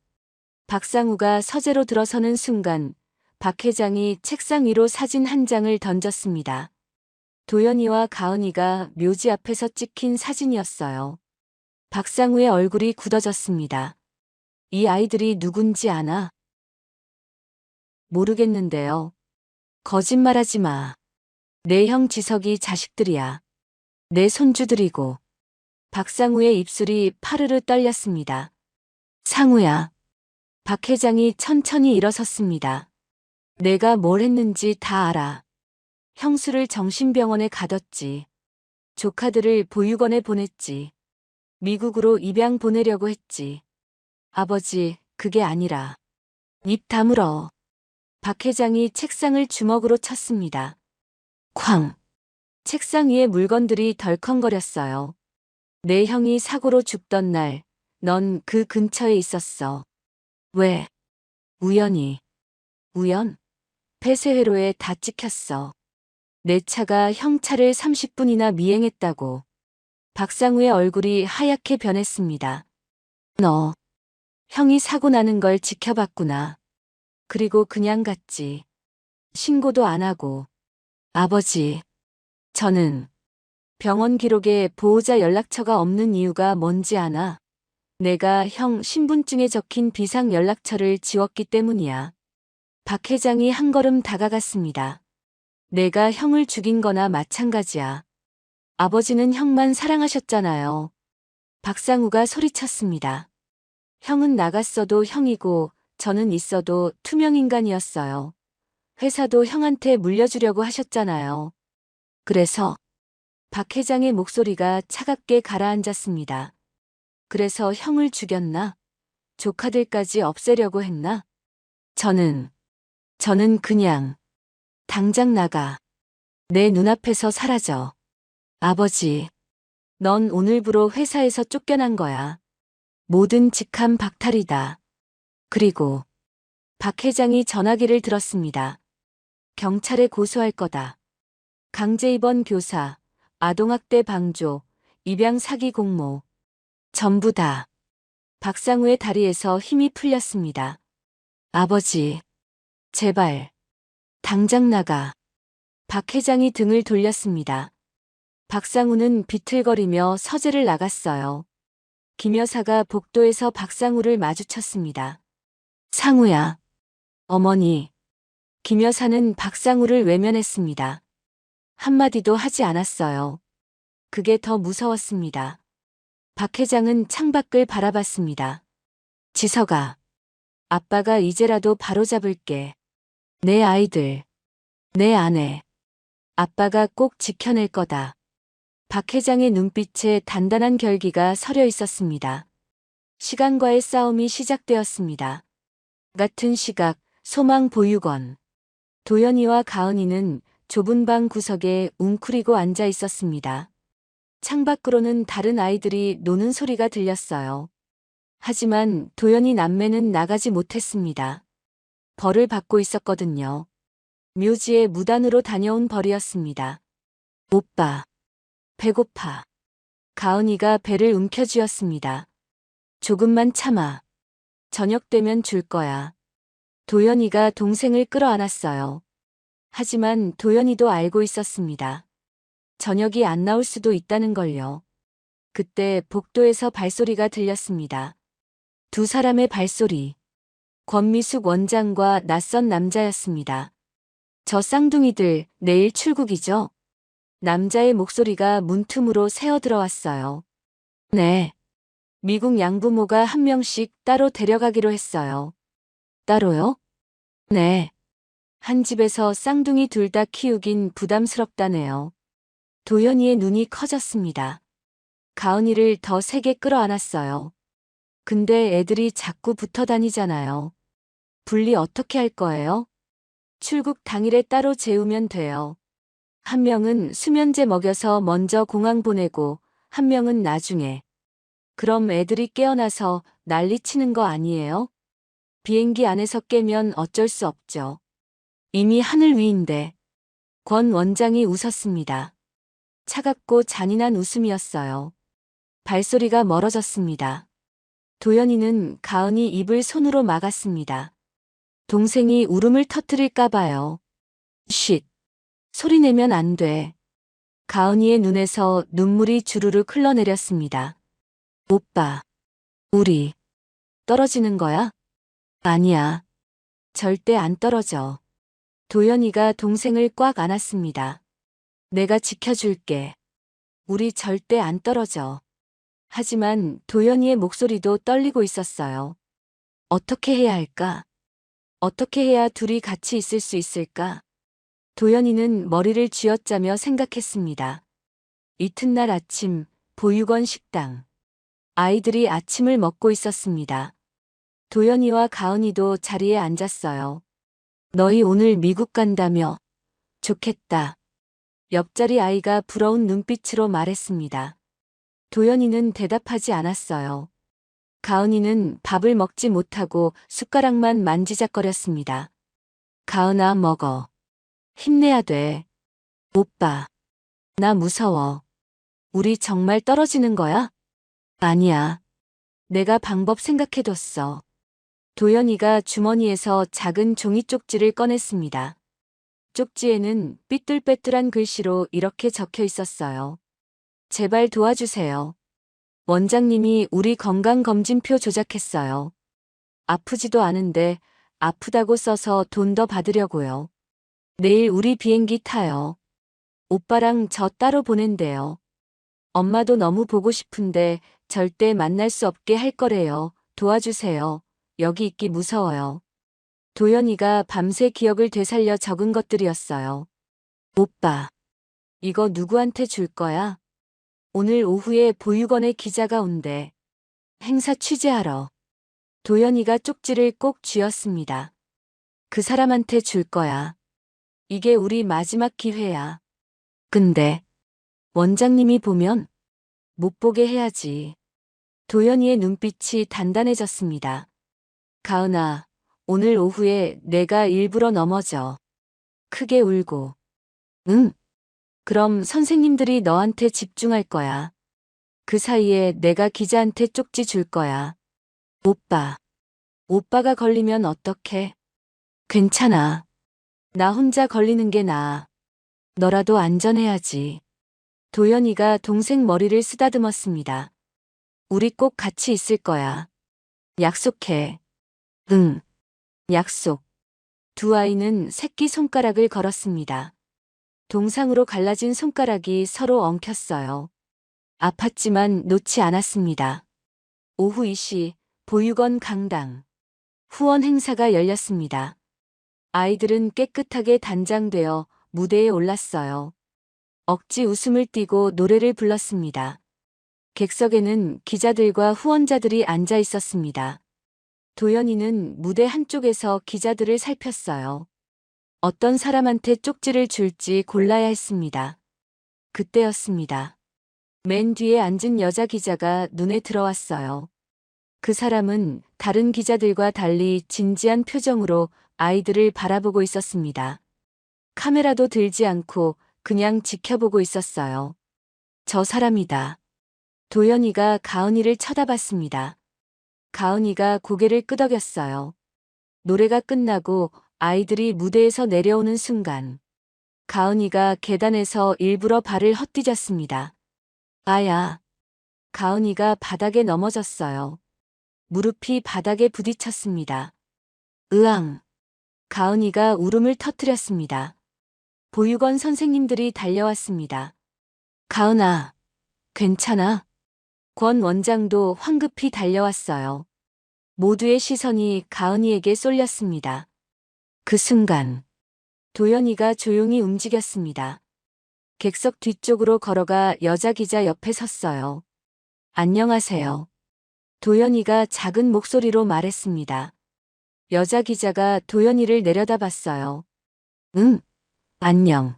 [SPEAKER 2] 박상우가 서재로 들어서는 순간, 박 회장이 책상 위로 사진 한 장을 던졌습니다. 도연이와 가은이가 묘지 앞에서 찍힌 사진이었어요. 박상우의 얼굴이 굳어졌습니다. 이 아이들이 누군지 아나? 모르겠는데요. 거짓말하지 마. 내 형 지석이 자식들이야. 내 손주들이고. 박상우의 입술이 파르르 떨렸습니다. 상우야. 박 회장이 천천히 일어섰습니다. 내가 뭘 했는지 다 알아. 형수를 정신병원에 가뒀지. 조카들을 보육원에 보냈지. 미국으로 입양 보내려고 했지. 아버지, 그게 아니라. 입 다물어. 박 회장이 책상을 주먹으로 쳤습니다. 쾅. 책상 위에 물건들이 덜컹거렸어요. 내 형이 사고로 죽던 날, 넌 그 근처에 있었어. 왜? 우연히. 우연? 폐쇄회로에 다 찍혔어. 내 차가 형 차를 30분이나 미행했다고. 박상우의 얼굴이 하얗게 변했습니다. 너, 형이 사고 나는 걸 지켜봤구나. 그리고 그냥 갔지. 신고도 안 하고. 아버지, 저는 병원 기록에 보호자 연락처가 없는 이유가 뭔지 아나? 내가 형 신분증에 적힌 비상 연락처를 지웠기 때문이야. 박 회장이 한 걸음 다가갔습니다. 내가 형을 죽인 거나 마찬가지야. 아버지는 형만 사랑하셨잖아요. 박상우가 소리쳤습니다. 형은 나갔어도 형이고 저는 있어도 투명인간이었어요. 회사도 형한테 물려주려고 하셨잖아요. 그래서 박 회장의 목소리가 차갑게 가라앉았습니다. 그래서 형을 죽였나? 조카들까지 없애려고 했나? 저는 그냥 당장 나가. 내 눈앞에서 사라져. 아버지, 넌 오늘부로 회사에서 쫓겨난 거야. 모든 직함 박탈이다. 그리고 박 회장이 전화기를 들었습니다. 경찰에 고소할 거다. 강제 입원 교사, 아동학대 방조, 입양 사기 공모. 전부 다. 박상우의 다리에서 힘이 풀렸습니다. 아버지, 제발, 당장 나가. 박 회장이 등을 돌렸습니다. 박상우는 비틀거리며 서재를 나갔어요. 김 여사가 복도에서 박상우를 마주쳤습니다. 상우야. 어머니. 김 여사는 박상우를 외면했습니다. 한마디도 하지 않았어요. 그게 더 무서웠습니다. 박 회장은 창밖을 바라봤습니다. 지석아. 아빠가 이제라도 바로잡을게. 내 아이들. 내 아내. 아빠가 꼭 지켜낼 거다. 박 회장의 눈빛에 단단한 결기가 서려 있었습니다. 시간과의 싸움이 시작되었습니다. 같은 시각, 소망 보육원. 도연이와 가은이는 좁은 방 구석에 웅크리고 앉아 있었습니다. 창밖으로는 다른 아이들이 노는 소리가 들렸어요. 하지만 도연이 남매는 나가지 못했습니다. 벌을 받고 있었거든요. 묘지에 무단으로 다녀온 벌이었습니다. 오빠. 배고파. 가은이가 배를 움켜쥐었습니다. 조금만 참아. 저녁 되면 줄 거야. 도연이가 동생을 끌어안았어요. 하지만 도연이도 알고 있었습니다. 저녁이 안 나올 수도 있다는 걸요. 그때 복도에서 발소리가 들렸습니다. 두 사람의 발소리. 권미숙 원장과 낯선 남자였습니다. 저 쌍둥이들 내일 출국이죠? 남자의 목소리가 문틈으로 새어 들어왔어요. 네. 미국 양부모가 한 명씩 따로 데려가기로 했어요. 따로요? 네. 한 집에서 쌍둥이 둘 다 키우긴 부담스럽다네요. 도연이의 눈이 커졌습니다. 가은이를 더 세게 끌어안았어요. 근데 애들이 자꾸 붙어 다니잖아요. 분리 어떻게 할 거예요? 출국 당일에 따로 재우면 돼요. 한 명은 수면제 먹여서 먼저 공항 보내고 한 명은 나중에. 그럼 애들이 깨어나서 난리 치는 거 아니에요? 비행기 안에서 깨면 어쩔 수 없죠. 이미 하늘 위인데. 권 원장이 웃었습니다. 차갑고 잔인한 웃음이었어요. 발소리가 멀어졌습니다. 도연이는 가은이 입을 손으로 막았습니다. 동생이 울음을 터뜨릴까 봐요. 쉿. 소리 내면 안 돼. 가은이의 눈에서 눈물이 주르륵 흘러내렸습니다. 오빠. 우리. 떨어지는 거야? 아니야. 절대 안 떨어져. 도연이가 동생을 꽉 안았습니다. 내가 지켜줄게. 우리 절대 안 떨어져. 하지만 도연이의 목소리도 떨리고 있었어요. 어떻게 해야 할까? 어떻게 해야 둘이 같이 있을 수 있을까? 도연이는 머리를 쥐어짜며 생각했습니다. 이튿날 아침, 보육원 식당. 아이들이 아침을 먹고 있었습니다. 도연이와 가은이도 자리에 앉았어요. 너희 오늘 미국 간다며? 좋겠다. 옆자리 아이가 부러운 눈빛으로 말했습니다. 도연이는 대답하지 않았어요. 가은이는 밥을 먹지 못하고 숟가락만 만지작거렸습니다. 가은아, 먹어. 힘내야 돼. 오빠. 나 무서워. 우리 정말 떨어지는 거야? 아니야. 내가 방법 생각해뒀어. 도연이가 주머니에서 작은 종이 쪽지를 꺼냈습니다. 쪽지에는 삐뚤빼뚤한 글씨로 이렇게 적혀 있었어요. 제발 도와주세요. 원장님이 우리 건강검진표 조작했어요. 아프지도 않은데 아프다고 써서 돈 더 받으려고요. 내일 우리 비행기 타요. 오빠랑 저 따로 보낸대요. 엄마도 너무 보고 싶은데 절대 만날 수 없게 할 거래요. 도와주세요. 여기 있기 무서워요. 도연이가 밤새 기억을 되살려 적은 것들이었어요. 오빠, 이거 누구한테 줄 거야? 오늘 오후에 보육원에 기자가 온대. 행사 취재하러. 도연이가 쪽지를 꼭 쥐었습니다. 그 사람한테 줄 거야. 이게 우리 마지막 기회야. 근데 원장님이 보면 못 보게 해야지. 도연이의 눈빛이 단단해졌습니다. 가은아, 오늘 오후에 내가 일부러 넘어져. 크게 울고. 응? 그럼 선생님들이 너한테 집중할 거야. 그 사이에 내가 기자한테 쪽지 줄 거야. 오빠. 오빠가 걸리면 어떡해? 괜찮아. 나 혼자 걸리는 게 나아. 너라도 안전해야지. 도연이가 동생 머리를 쓰다듬었습니다. 우리 꼭 같이 있을 거야. 약속해. 응. 약속. 두 아이는 새끼손가락을 걸었습니다. 동상으로 갈라진 손가락이 서로 엉켰어요. 아팠지만 놓지 않았습니다. 오후 2시 보육원 강당. 후원 행사가 열렸습니다. 아이들은 깨끗하게 단장되어 무대에 올랐어요. 억지 웃음을 띠고 노래를 불렀습니다. 객석에는 기자들과 후원자들이 앉아 있었습니다. 도연이는 무대 한쪽에서 기자들을 살폈어요. 어떤 사람한테 쪽지를 줄지 골라야 했습니다. 그때였습니다. 맨 뒤에 앉은 여자 기자가 눈에 들어왔어요. 그 사람은 다른 기자들과 달리 진지한 표정으로 아이들을 바라보고 있었습니다. 카메라도 들지 않고 그냥 지켜보고 있었어요. 저 사람이다. 도연이가 가은이를 쳐다봤습니다. 가은이가 고개를 끄덕였어요. 노래가 끝나고 아이들이 무대에서 내려오는 순간 가은이가 계단에서 일부러 발을 헛디뎠습니다. 아야. 가은이가 바닥에 넘어졌어요. 무릎이 바닥에 부딪혔습니다. 으앙. 가은이가 울음을 터뜨렸습니다. 보육원 선생님들이 달려왔습니다. 가은아, 괜찮아? 권 원장도 황급히 달려왔어요. 모두의 시선이 가은이에게 쏠렸습니다. 그 순간 도연이가 조용히 움직였습니다. 객석 뒤쪽으로 걸어가 여자 기자 옆에 섰어요. 안녕하세요. 도연이가 작은 목소리로 말했습니다. 여자 기자가 도연이를 내려다봤어요. 응, 안녕.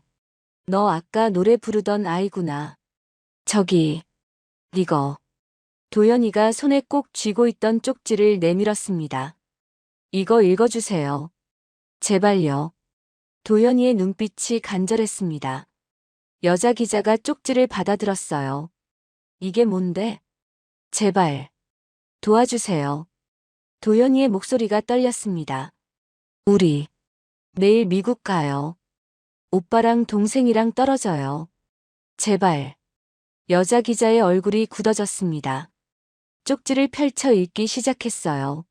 [SPEAKER 2] 너 아까 노래 부르던 아이구나. 저기, 이거. 도연이가 손에 꼭 쥐고 있던 쪽지를 내밀었습니다. 이거 읽어주세요. 제발요. 도연이의 눈빛이 간절했습니다. 여자 기자가 쪽지를 받아들었어요. 이게 뭔데? 제발. 도와주세요. 도연이의 목소리가 떨렸습니다. 우리 내일 미국 가요. 오빠랑 동생이랑 떨어져요. 제발. 여자 기자의 얼굴이 굳어졌습니다. 쪽지를 펼쳐 읽기 시작했어요.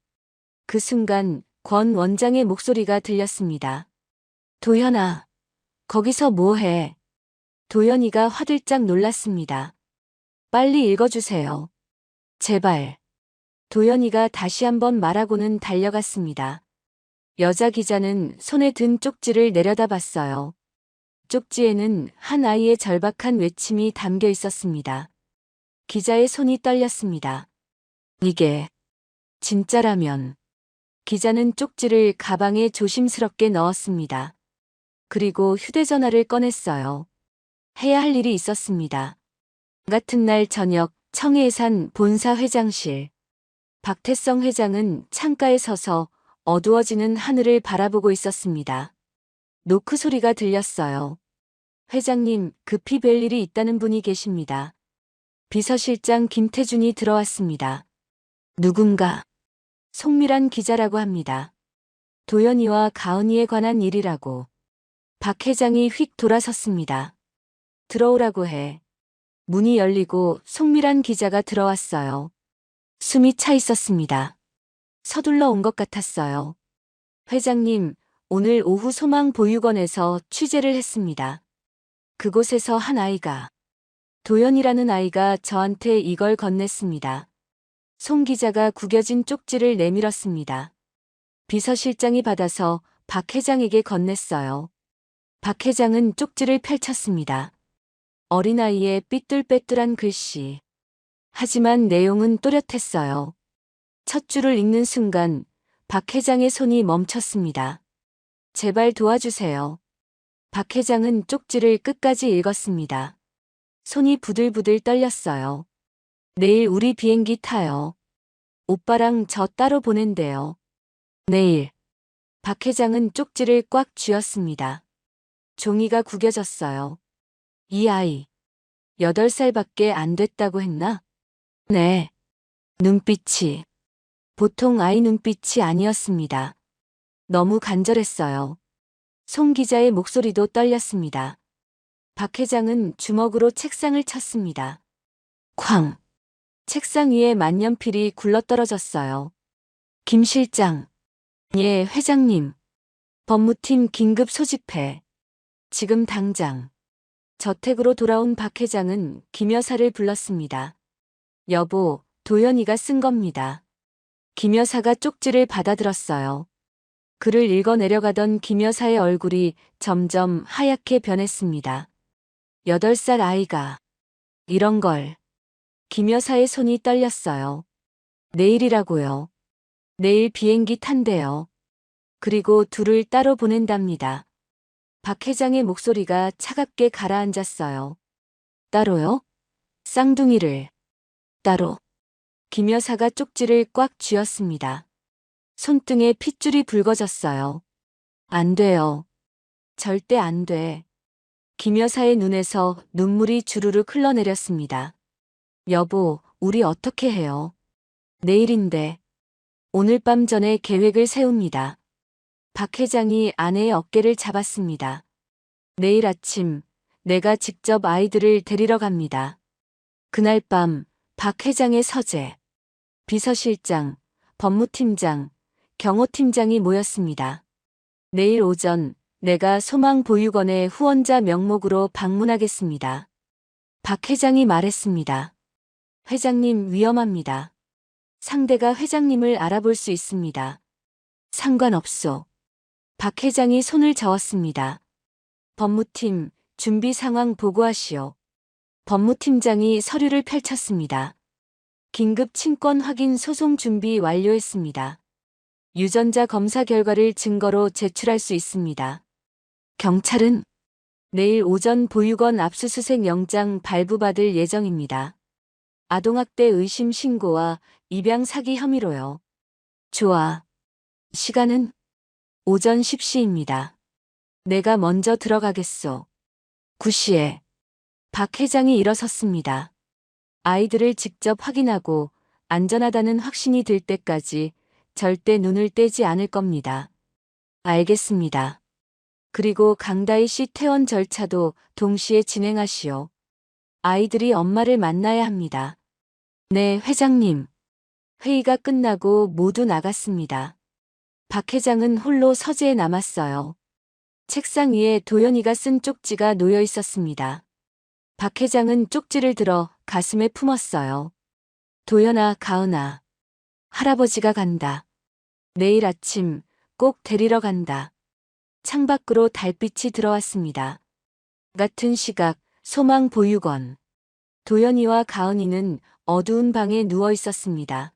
[SPEAKER 2] 그 순간 권 원장의 목소리가 들렸습니다. 도연아, 거기서 뭐해? 도연이가 화들짝 놀랐습니다. 빨리 읽어주세요. 제발. 도연이가 다시 한번 말하고는 달려갔습니다. 여자 기자는 손에 든 쪽지를 내려다봤어요. 쪽지에는 한 아이의 절박한 외침이 담겨 있었습니다. 기자의 손이 떨렸습니다. 이게 진짜라면. 기자는 쪽지를 가방에 조심스럽게 넣었습니다. 그리고 휴대전화를 꺼냈어요. 해야 할 일이 있었습니다. 같은 날 저녁 청해산 본사 회장실. 박태성 회장은 창가에 서서 어두워지는 하늘을 바라보고 있었습니다. 노크 소리가 들렸어요. 회장님, 급히 뵐 일이 있다는 분이 계십니다. 비서실장 김태준이 들어왔습니다. 누군가? 송미란 기자라고 합니다. 도연이와 가은이에 관한 일이라고. 박 회장이 휙 돌아섰습니다. 들어오라고 해. 문이 열리고 송미란 기자가 들어왔어요. 숨이 차 있었습니다. 서둘러 온 것 같았어요. 회장님, 오늘 오후 소망보육원에서 취재를 했습니다. 그곳에서 한 아이가, 도연이라는 아이가 저한테 이걸 건넸습니다. 송 기자가 구겨진 쪽지를 내밀었습니다. 비서실장이 받아서 박 회장에게 건넸어요. 박 회장은 쪽지를 펼쳤습니다. 어린아이의 삐뚤빼뚤한 글씨. 하지만 내용은 또렷했어요. 첫 줄을 읽는 순간 박 회장의 손이 멈췄습니다. 제발 도와주세요. 박 회장은 쪽지를 끝까지 읽었습니다. 손이 부들부들 떨렸어요. 내일 우리 비행기 타요. 오빠랑 저 따로 보낸대요. 내일. 박 회장은 쪽지를 꽉 쥐었습니다. 종이가 구겨졌어요. 이 아이, 8살밖에 안 됐다고 했나? 네. 눈빛이, 보통 아이 눈빛이 아니었습니다. 너무 간절했어요. 송 기자의 목소리도 떨렸습니다. 박 회장은 주먹으로 책상을 쳤습니다. 쾅! 책상 위에 만년필이 굴러떨어졌어요. 김 실장. 예, 회장님. 법무팀 긴급 소집해. 지금 당장. 저택으로 돌아온 박 회장은 김 여사를 불렀습니다. 여보, 도연이가 쓴 겁니다. 김 여사가 쪽지를 받아들었어요. 글을 읽어 내려가던 김 여사의 얼굴이 점점 하얗게 변했습니다. 8살 아이가 이런 걸. 김 여사의 손이 떨렸어요. 내일이라고요. 내일 비행기 탄대요. 그리고 둘을 따로 보낸답니다. 박 회장의 목소리가 차갑게 가라앉았어요. 따로요? 쌍둥이를. 따로. 김 여사가 쪽지를 꽉 쥐었습니다. 손등에 핏줄이 붉어졌어요. 안 돼요. 절대 안 돼. 김 여사의 눈에서 눈물이 주르륵 흘러내렸습니다. 여보, 우리 어떻게 해요? 내일인데. 오늘 밤 전에 계획을 세웁니다. 박 회장이 아내의 어깨를 잡았습니다. 내일 아침 내가 직접 아이들을 데리러 갑니다. 그날 밤 박 회장의 서재, 비서실장, 법무팀장, 경호팀장이 모였습니다. 내일 오전 내가 소망보육원의 후원자 명목으로 방문하겠습니다. 박 회장이 말했습니다. 회장님 위험합니다. 상대가 회장님을 알아볼 수 있습니다. 상관없소. 박 회장이 손을 저었습니다. 법무팀 준비 상황 보고하시오. 법무팀장이 서류를 펼쳤습니다. 긴급 친권 확인 소송 준비 완료했습니다. 유전자 검사 결과를 증거로 제출할 수 있습니다. 경찰은 내일 오전 보육원 압수수색 영장 발부받을 예정입니다. 아동학대 의심 신고와 입양 사기 혐의로요. 좋아. 시간은 오전 10시입니다. 내가 먼저 들어가겠소. 9시에. 박 회장이 일어섰습니다. 아이들을 직접 확인하고 안전하다는 확신이 들 때까지 절대 눈을 떼지 않을 겁니다. 알겠습니다. 그리고 강다희 씨 퇴원 절차도 동시에 진행하시오. 아이들이 엄마를 만나야 합니다. 네, 회장님. 회의가 끝나고 모두 나갔습니다. 박 회장은 홀로 서재에 남았어요. 책상 위에 도연이가 쓴 쪽지가 놓여 있었습니다. 박 회장은 쪽지를 들어 가슴에 품었어요. 도연아, 가은아. 할아버지가 간다. 내일 아침 꼭 데리러 간다. 창밖으로 달빛이 들어왔습니다. 같은 시각 소망 보육원. 도연이와 가은이는 어두운 방에 누워 있었습니다.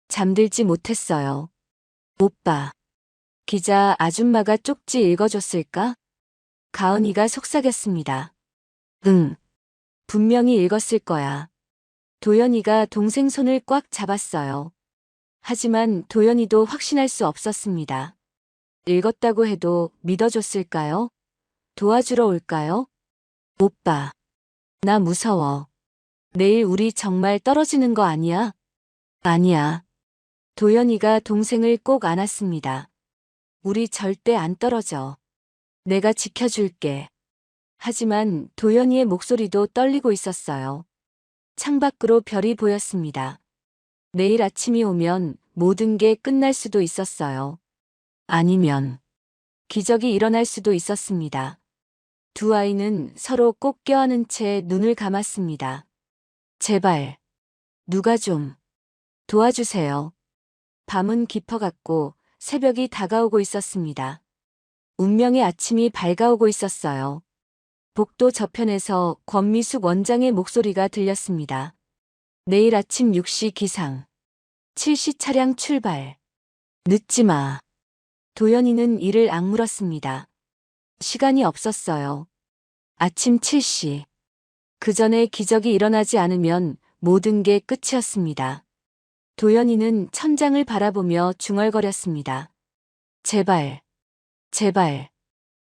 [SPEAKER 2] 잠들지 못했어요. 오빠. 기자 아줌마가 쪽지 읽어줬을까? 가은이가 속삭였습니다. 응. 분명히 읽었을 거야. 도연이가 동생 손을 꽉 잡았어요. 하지만 도연이도 확신할 수 없었습니다. 읽었다고 해도 믿어줬을까요? 도와주러 올까요? 오빠. 나 무서워. 내일 우리 정말 떨어지는 거 아니야? 아니야. 도연이가 동생을 꼭 안았습니다. 우리 절대 안 떨어져. 내가 지켜줄게. 하지만 도연이의 목소리도 떨리고 있었어요. 창밖으로 별이 보였습니다. 내일 아침이 오면 모든 게 끝날 수도 있었어요. 아니면 기적이 일어날 수도 있었습니다. 두 아이는 서로 꼭 껴안은 채 눈을 감았습니다. 제발, 누가 좀 도와주세요. 밤은 깊어갔고 새벽이 다가오고 있었습니다. 운명의 아침이 밝아오고 있었어요. 복도 저편에서 권미숙 원장의 목소리가 들렸습니다. 내일 아침 6시 기상. 7시 차량 출발. 늦지 마. 도연이는 이를 악물었습니다. 시간이 없었어요. 아침 7시. 그 전에 기적이 일어나지 않으면 모든 게 끝이었습니다. 도연이는 천장을 바라보며 중얼거렸습니다. 제발, 제발.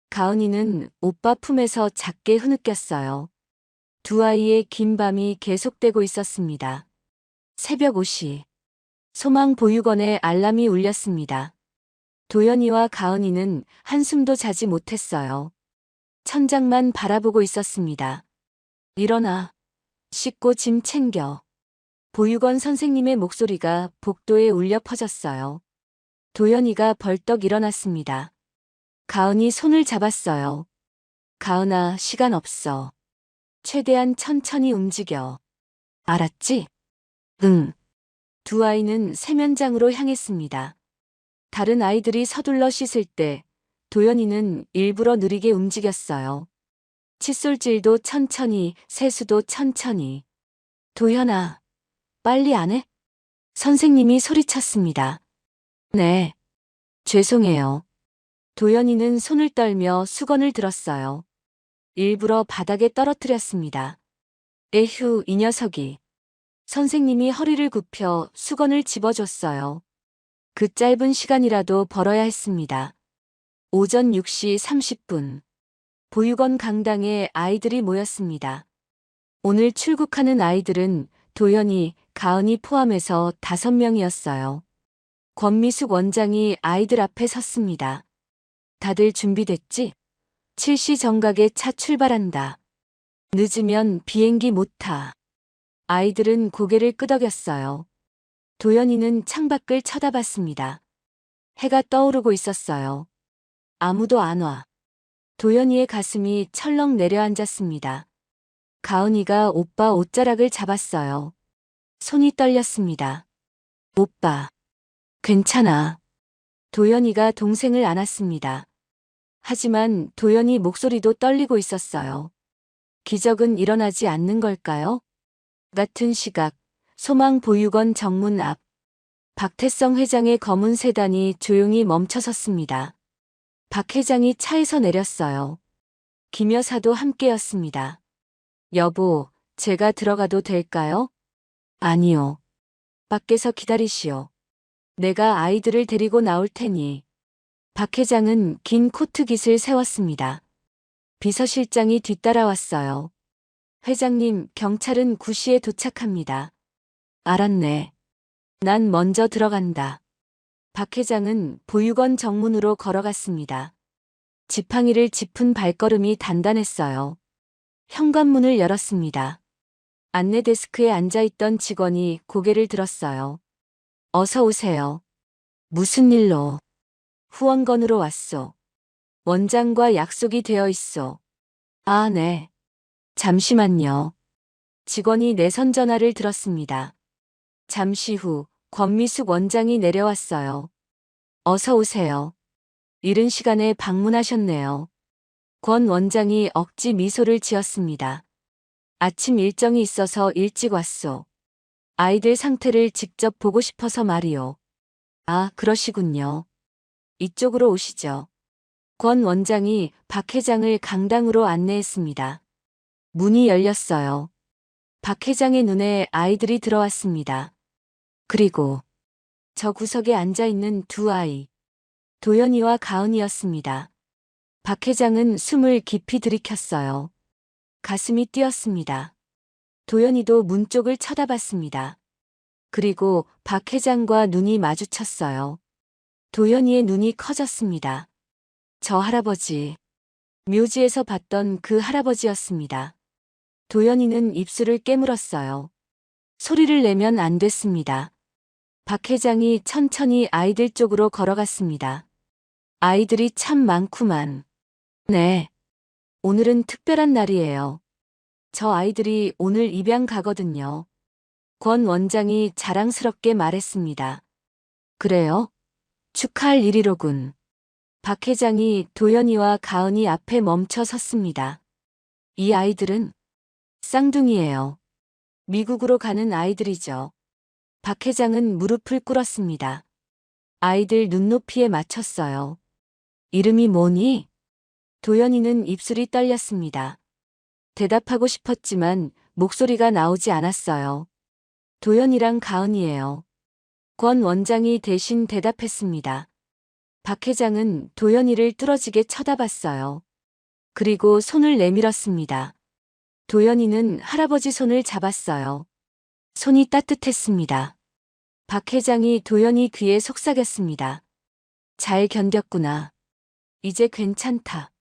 [SPEAKER 2] 가은이는 오빠 품에서 작게 흐느꼈어요. 두 아이의 긴 밤이 계속되고 있었습니다. 새벽 5시. 소망 보육원의 알람이 울렸습니다. 도연이와 가은이는 한숨도 자지 못했어요. 천장만 바라보고 있었습니다. 일어나. 씻고 짐 챙겨. 보육원 선생님의 목소리가 복도에 울려 퍼졌어요. 도연이가 벌떡 일어났습니다. 가은이 손을 잡았어요. 가은아, 시간 없어. 최대한 천천히 움직여. 알았지? 응. 두 아이는 세면장으로 향했습니다. 다른 아이들이 서둘러 씻을 때 도연이는 일부러 느리게 움직였어요. 칫솔질도 천천히, 세수도 천천히. 도연아, 빨리 안 해? 선생님이 소리쳤습니다. 네. 죄송해요. 도연이는 손을 떨며 수건을 들었어요. 일부러 바닥에 떨어뜨렸습니다. 에휴, 이 녀석이. 선생님이 허리를 굽혀 수건을 집어줬어요. 그 짧은 시간이라도 벌어야 했습니다. 오전 6시 30분. 보육원 강당에 아이들이 모였습니다. 오늘 출국하는 아이들은 도연이, 가은이 포함해서 5명이었어요. 권미숙 원장이 아이들 앞에 섰습니다. 다들 준비됐지? 7시 정각에 차 출발한다. 늦으면 비행기 못 타. 아이들은 고개를 끄덕였어요. 도연이는 창밖을 쳐다봤습니다. 해가 떠오르고 있었어요. 아무도 안 와. 도연이의 가슴이 철렁 내려앉았습니다. 가은이가 오빠 옷자락을 잡았어요. 손이 떨렸습니다. 오빠, 괜찮아. 도연이가 동생을 안았습니다. 하지만 도연이 목소리도 떨리고 있었어요. 기적은 일어나지 않는 걸까요? 같은 시각, 소망 보육원 정문 앞. 박태성 회장의 검은 세단이 조용히 멈춰섰습니다. 박 회장이 차에서 내렸어요. 김 여사도 함께였습니다. 여보, 제가 들어가도 될까요? 아니요. 밖에서 기다리시오. 내가 아이들을 데리고 나올 테니. 박 회장은 긴 코트깃을 세웠습니다. 비서실장이 뒤따라왔어요. 회장님, 경찰은 9시에 도착합니다. 알았네. 난 먼저 들어간다. 박 회장은 보육원 정문으로 걸어갔습니다. 지팡이를 짚은 발걸음이 단단했어요. 현관문을 열었습니다. 안내 데스크에 앉아있던 직원이 고개를 들었어요. 어서 오세요. 무슨 일로? 후원건으로 왔소. 원장과 약속이 되어 있소. 아, 네. 잠시만요. 직원이 내선 전화를 들었습니다. 잠시 후 권미숙 원장이 내려왔어요. 어서 오세요. 이른 시간에 방문하셨네요. 권 원장이 억지 미소를 지었습니다. 아침 일정이 있어서 일찍 왔소. 아이들 상태를 직접 보고 싶어서 말이요. 아, 그러시군요. 이쪽으로 오시죠. 권 원장이 박 회장을 강당으로 안내했습니다. 문이 열렸어요. 박 회장의 눈에 아이들이 들어왔습니다. 그리고 저 구석에 앉아있는 두 아이, 도연이와 가은이었습니다. 박 회장은 숨을 깊이 들이켰어요. 가슴이 뛰었습니다. 도연이도 문 쪽을 쳐다봤습니다. 그리고 박 회장과 눈이 마주쳤어요. 도연이의 눈이 커졌습니다. 저 할아버지, 묘지에서 봤던 그 할아버지였습니다. 도연이는 입술을 깨물었어요. 소리를 내면 안 됐습니다. 박 회장이 천천히 아이들 쪽으로 걸어갔습니다. 아이들이 참 많구만. 네. 오늘은 특별한 날이에요. 저 아이들이 오늘 입양 가거든요. 권 원장이 자랑스럽게 말했습니다. 그래요? 축하할 일이로군. 박 회장이 도연이와 가은이 앞에 멈춰 섰습니다. 이 아이들은 쌍둥이예요. 미국으로 가는 아이들이죠. 박 회장은 무릎을 꿇었습니다. 아이들 눈높이에 맞췄어요. 이름이 뭐니? 도연이는 입술이 떨렸습니다. 대답하고 싶었지만 목소리가 나오지 않았어요. 도연이랑 가은이에요. 권 원장이 대신 대답했습니다. 박 회장은 도연이를 뚫어지게 쳐다봤어요. 그리고 손을 내밀었습니다. 도연이는 할아버지 손을 잡았어요. 손이 따뜻했습니다. 박 회장이 도연이 귀에 속삭였습니다. 잘 견뎠구나. 이제 괜찮다.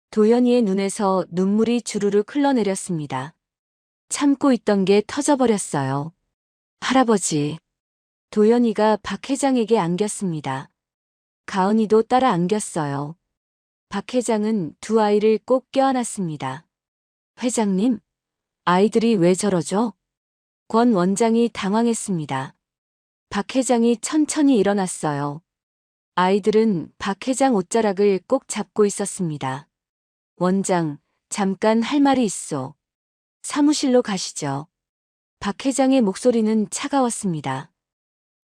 [SPEAKER 2] 도연이의 눈에서 눈물이 주르륵 흘러내렸습니다. 참고 있던 게 터져버렸어요. 할아버지. 도연이가 박 회장에게 안겼습니다. 가은이도 따라 안겼어요. 박 회장은 두 아이를 꼭 껴안았습니다. 회장님, 아이들이 왜 저러죠? 권 원장이 당황했습니다. 박 회장이 천천히 일어났어요. 아이들은 박 회장 옷자락을 꼭 잡고 있었습니다. 원장, 잠깐 할 말이 있어. 사무실로 가시죠. 박 회장의 목소리는 차가웠습니다.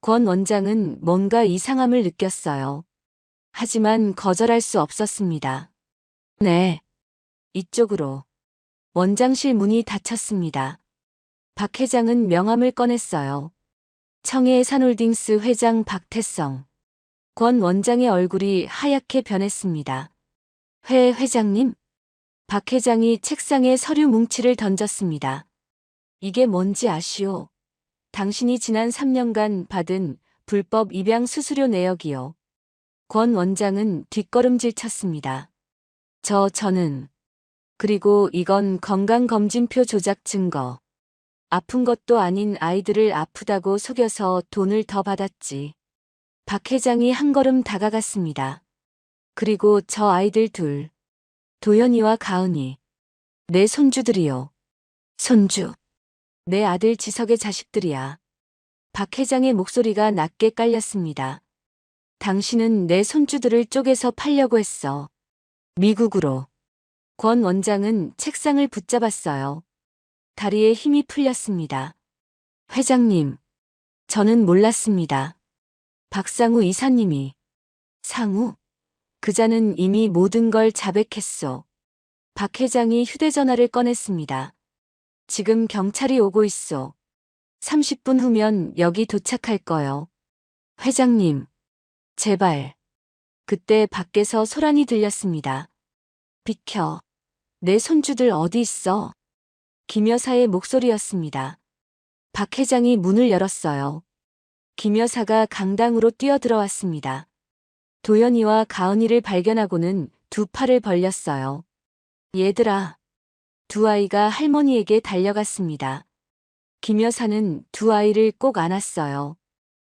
[SPEAKER 2] 권 원장은 뭔가 이상함을 느꼈어요. 하지만 거절할 수 없었습니다. 네. 이쪽으로. 원장실 문이 닫혔습니다. 박 회장은 명함을 꺼냈어요. 청해산홀딩스 회장 박태성. 권 원장의 얼굴이 하얗게 변했습니다. 회장님? 박 회장이 책상에 서류 뭉치를 던졌습니다. 이게 뭔지 아시오? 당신이 지난 3년간 받은 불법 입양 수수료 내역이요. 권 원장은 뒷걸음질 쳤습니다. 저는. 그리고 이건 건강검진표 조작 증거. 아픈 것도 아닌 아이들을 아프다고 속여서 돈을 더 받았지. 박 회장이 한 걸음 다가갔습니다. 그리고 저 아이들 둘. 도연이와 가은이. 내 손주들이요. 손주. 내 아들 지석의 자식들이야. 박 회장의 목소리가 낮게 깔렸습니다. 당신은 내 손주들을 쪼개서 팔려고 했어. 미국으로. 권 원장은 책상을 붙잡았어요. 다리에 힘이 풀렸습니다. 회장님, 저는 몰랐습니다. 박상우 이사님이. 상우? 그자는 이미 모든 걸 자백했소. 박 회장이 휴대전화를 꺼냈습니다. 지금 경찰이 오고 있소. 30분 후면 여기 도착할 거요. 회장님, 제발. 그때 밖에서 소란이 들렸습니다. 비켜. 내 손주들 어디 있어? 김 여사의 목소리였습니다. 박 회장이 문을 열었어요. 김 여사가 강당으로 뛰어들어왔습니다. 도연이와 가은이를 발견하고는 두 팔을 벌렸어요. 얘들아. 두 아이가 할머니에게 달려갔습니다. 김 여사는 두 아이를 꼭 안았어요.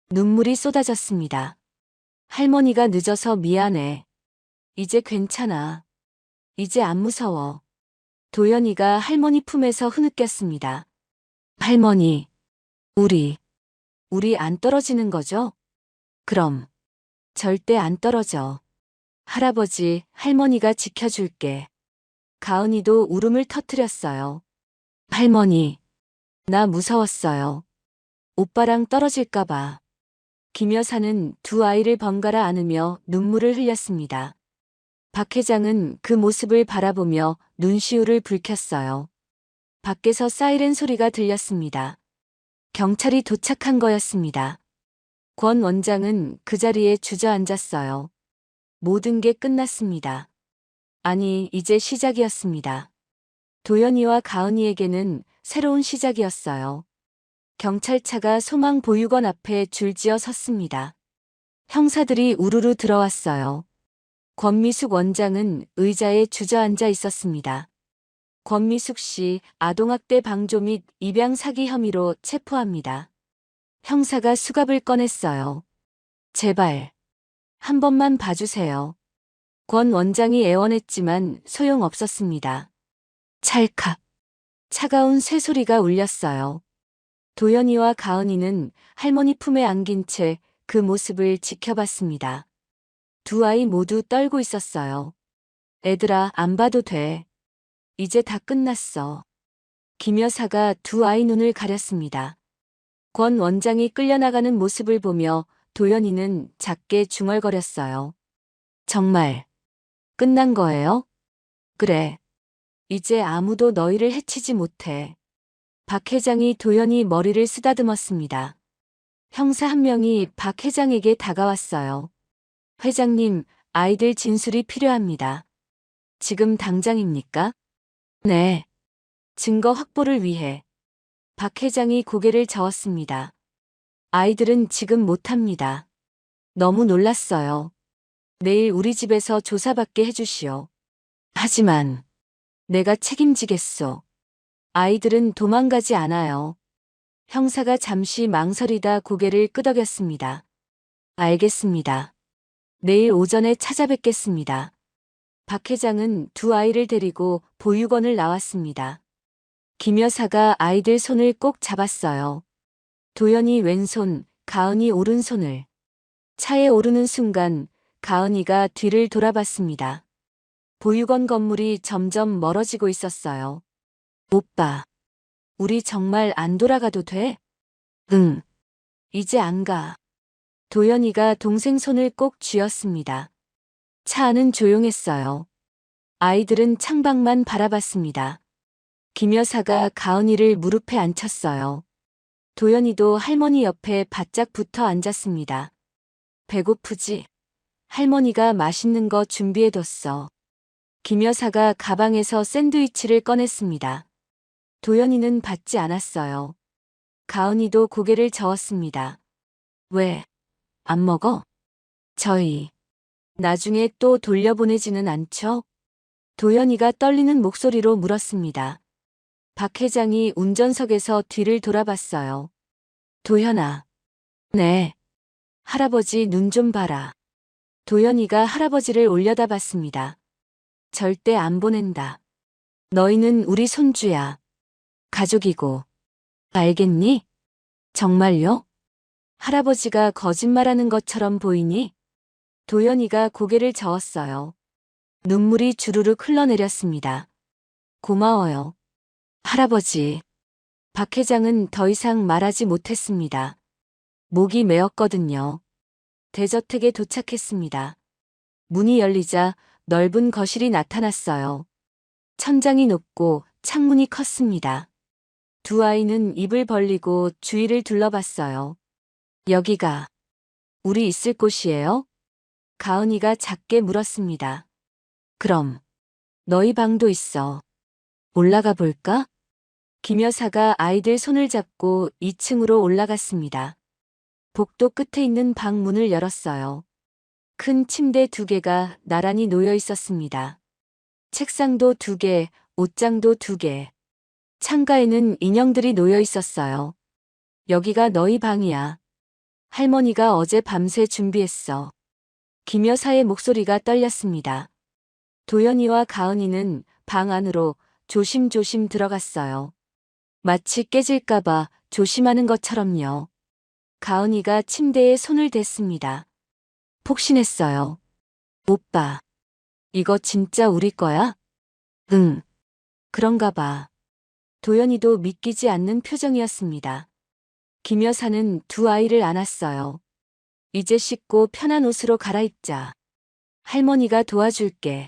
[SPEAKER 2] 눈물이 쏟아졌습니다. 할머니가 늦어서 미안해. 이제 괜찮아. 이제 안 무서워. 도연이가 할머니 품에서 흐느꼈습니다. 할머니, 우리 우리 안 떨어지는 거죠? 그럼. 절대 안 떨어져. 할아버지, 할머니가 지켜줄게. 가은이도 울음을 터뜨렸어요. 할머니, 나 무서웠어요. 오빠랑 떨어질까봐. 김 여사는 두 아이를 번갈아 안으며 눈물을 흘렸습니다. 박 회장은 그 모습을 바라보며 눈시울을 붉혔어요. 밖에서 사이렌 소리가 들렸습니다. 경찰이 도착한 거였습니다. 권 원장은 그 자리에 주저앉았어요. 모든 게 끝났습니다. 아니, 이제 시작이었습니다. 도연이와 가은이에게는 새로운 시작이었어요. 경찰차가 소망보육원 앞에 줄지어 섰습니다. 형사들이 우르르 들어왔어요. 권미숙 원장은 의자에 주저앉아 있었습니다. 권미숙 씨 아동학대 방조 및 입양 사기 혐의로 체포합니다. 형사가 수갑을 꺼냈어요. 제발, 한 번만 봐주세요. 권 원장이 애원했지만 소용없었습니다. 찰칵. 차가운 쇠소리가 울렸어요. 도연이와 가은이는 할머니 품에 안긴 채 그 모습을 지켜봤습니다. 두 아이 모두 떨고 있었어요. 애들아, 안 봐도 돼. 이제 다 끝났어. 김 여사가 두 아이 눈을 가렸습니다. 권 원장이 끌려나가는 모습을 보며 도연이는 작게 중얼거렸어요. 정말 끝난 거예요? 그래. 이제 아무도 너희를 해치지 못해. 박 회장이 도연이 머리를 쓰다듬었습니다. 형사 한 명이 박 회장에게 다가왔어요. 회장님, 아이들 진술이 필요합니다. 지금 당장입니까? 네. 증거 확보를 위해. 박 회장이 고개를 저었습니다. 아이들은 지금 못합니다. 너무 놀랐어요. 내일 우리 집에서 조사받게 해주시오. 하지만 내가 책임지겠소. 아이들은 도망가지 않아요. 형사가 잠시 망설이다 고개를 끄덕였습니다. 알겠습니다. 내일 오전에 찾아뵙겠습니다. 박 회장은 두 아이를 데리고 보육원을 나왔습니다. 김 여사가 아이들 손을 꼭 잡았어요. 도연이 왼손, 가은이 오른손을. 차에 오르는 순간 가은이가 뒤를 돌아봤습니다. 보육원 건물이 점점 멀어지고 있었어요. 오빠, 우리 정말 안 돌아가도 돼? 응, 이제 안 가. 도연이가 동생 손을 꼭 쥐었습니다. 차 안은 조용했어요. 아이들은 창밖만 바라봤습니다. 김 여사가 가은이를 무릎에 앉혔어요. 도연이도 할머니 옆에 바짝 붙어 앉았습니다. 배고프지? 할머니가 맛있는 거 준비해뒀어. 김 여사가 가방에서 샌드위치를 꺼냈습니다. 도연이는 받지 않았어요. 가은이도 고개를 저었습니다. 왜? 안 먹어? 저희 나중에 또 돌려보내지는 않죠? 도연이가 떨리는 목소리로 물었습니다. 박 회장이 운전석에서 뒤를 돌아봤어요. 도연아. 네. 할아버지 눈 좀 봐라. 도연이가 할아버지를 올려다봤습니다. 절대 안 보낸다. 너희는 우리 손주야. 가족이고. 알겠니? 정말요? 할아버지가 거짓말하는 것처럼 보이니? 도연이가 고개를 저었어요. 눈물이 주르륵 흘러내렸습니다. 고마워요. 할아버지. 박 회장은 더 이상 말하지 못했습니다. 목이 메었거든요. 대저택에 도착했습니다. 문이 열리자 넓은 거실이 나타났어요. 천장이 높고 창문이 컸습니다. 두 아이는 입을 벌리고 주위를 둘러봤어요. 여기가 우리 있을 곳이에요? 가은이가 작게 물었습니다. 그럼 너희 방도 있어. 올라가 볼까? 김 여사가 아이들 손을 잡고 2층으로 올라갔습니다. 복도 끝에 있는 방 문을 열었어요. 큰 침대 2개가 나란히 놓여 있었습니다. 책상도 2개, 옷장도 2개. 창가에는 인형들이 놓여 있었어요. 여기가 너희 방이야. 할머니가 어제 밤새 준비했어. 김 여사의 목소리가 떨렸습니다. 도연이와 가은이는 방 안으로 조심조심 들어갔어요. 마치 깨질까봐 조심하는 것처럼요. 가은이가 침대에 손을 댔습니다. 폭신했어요. 오빠, 이거 진짜 우리 거야? 응, 그런가 봐. 도연이도 믿기지 않는 표정이었습니다. 김 여사는 두 아이를 안았어요. 이제 씻고 편한 옷으로 갈아입자. 할머니가 도와줄게.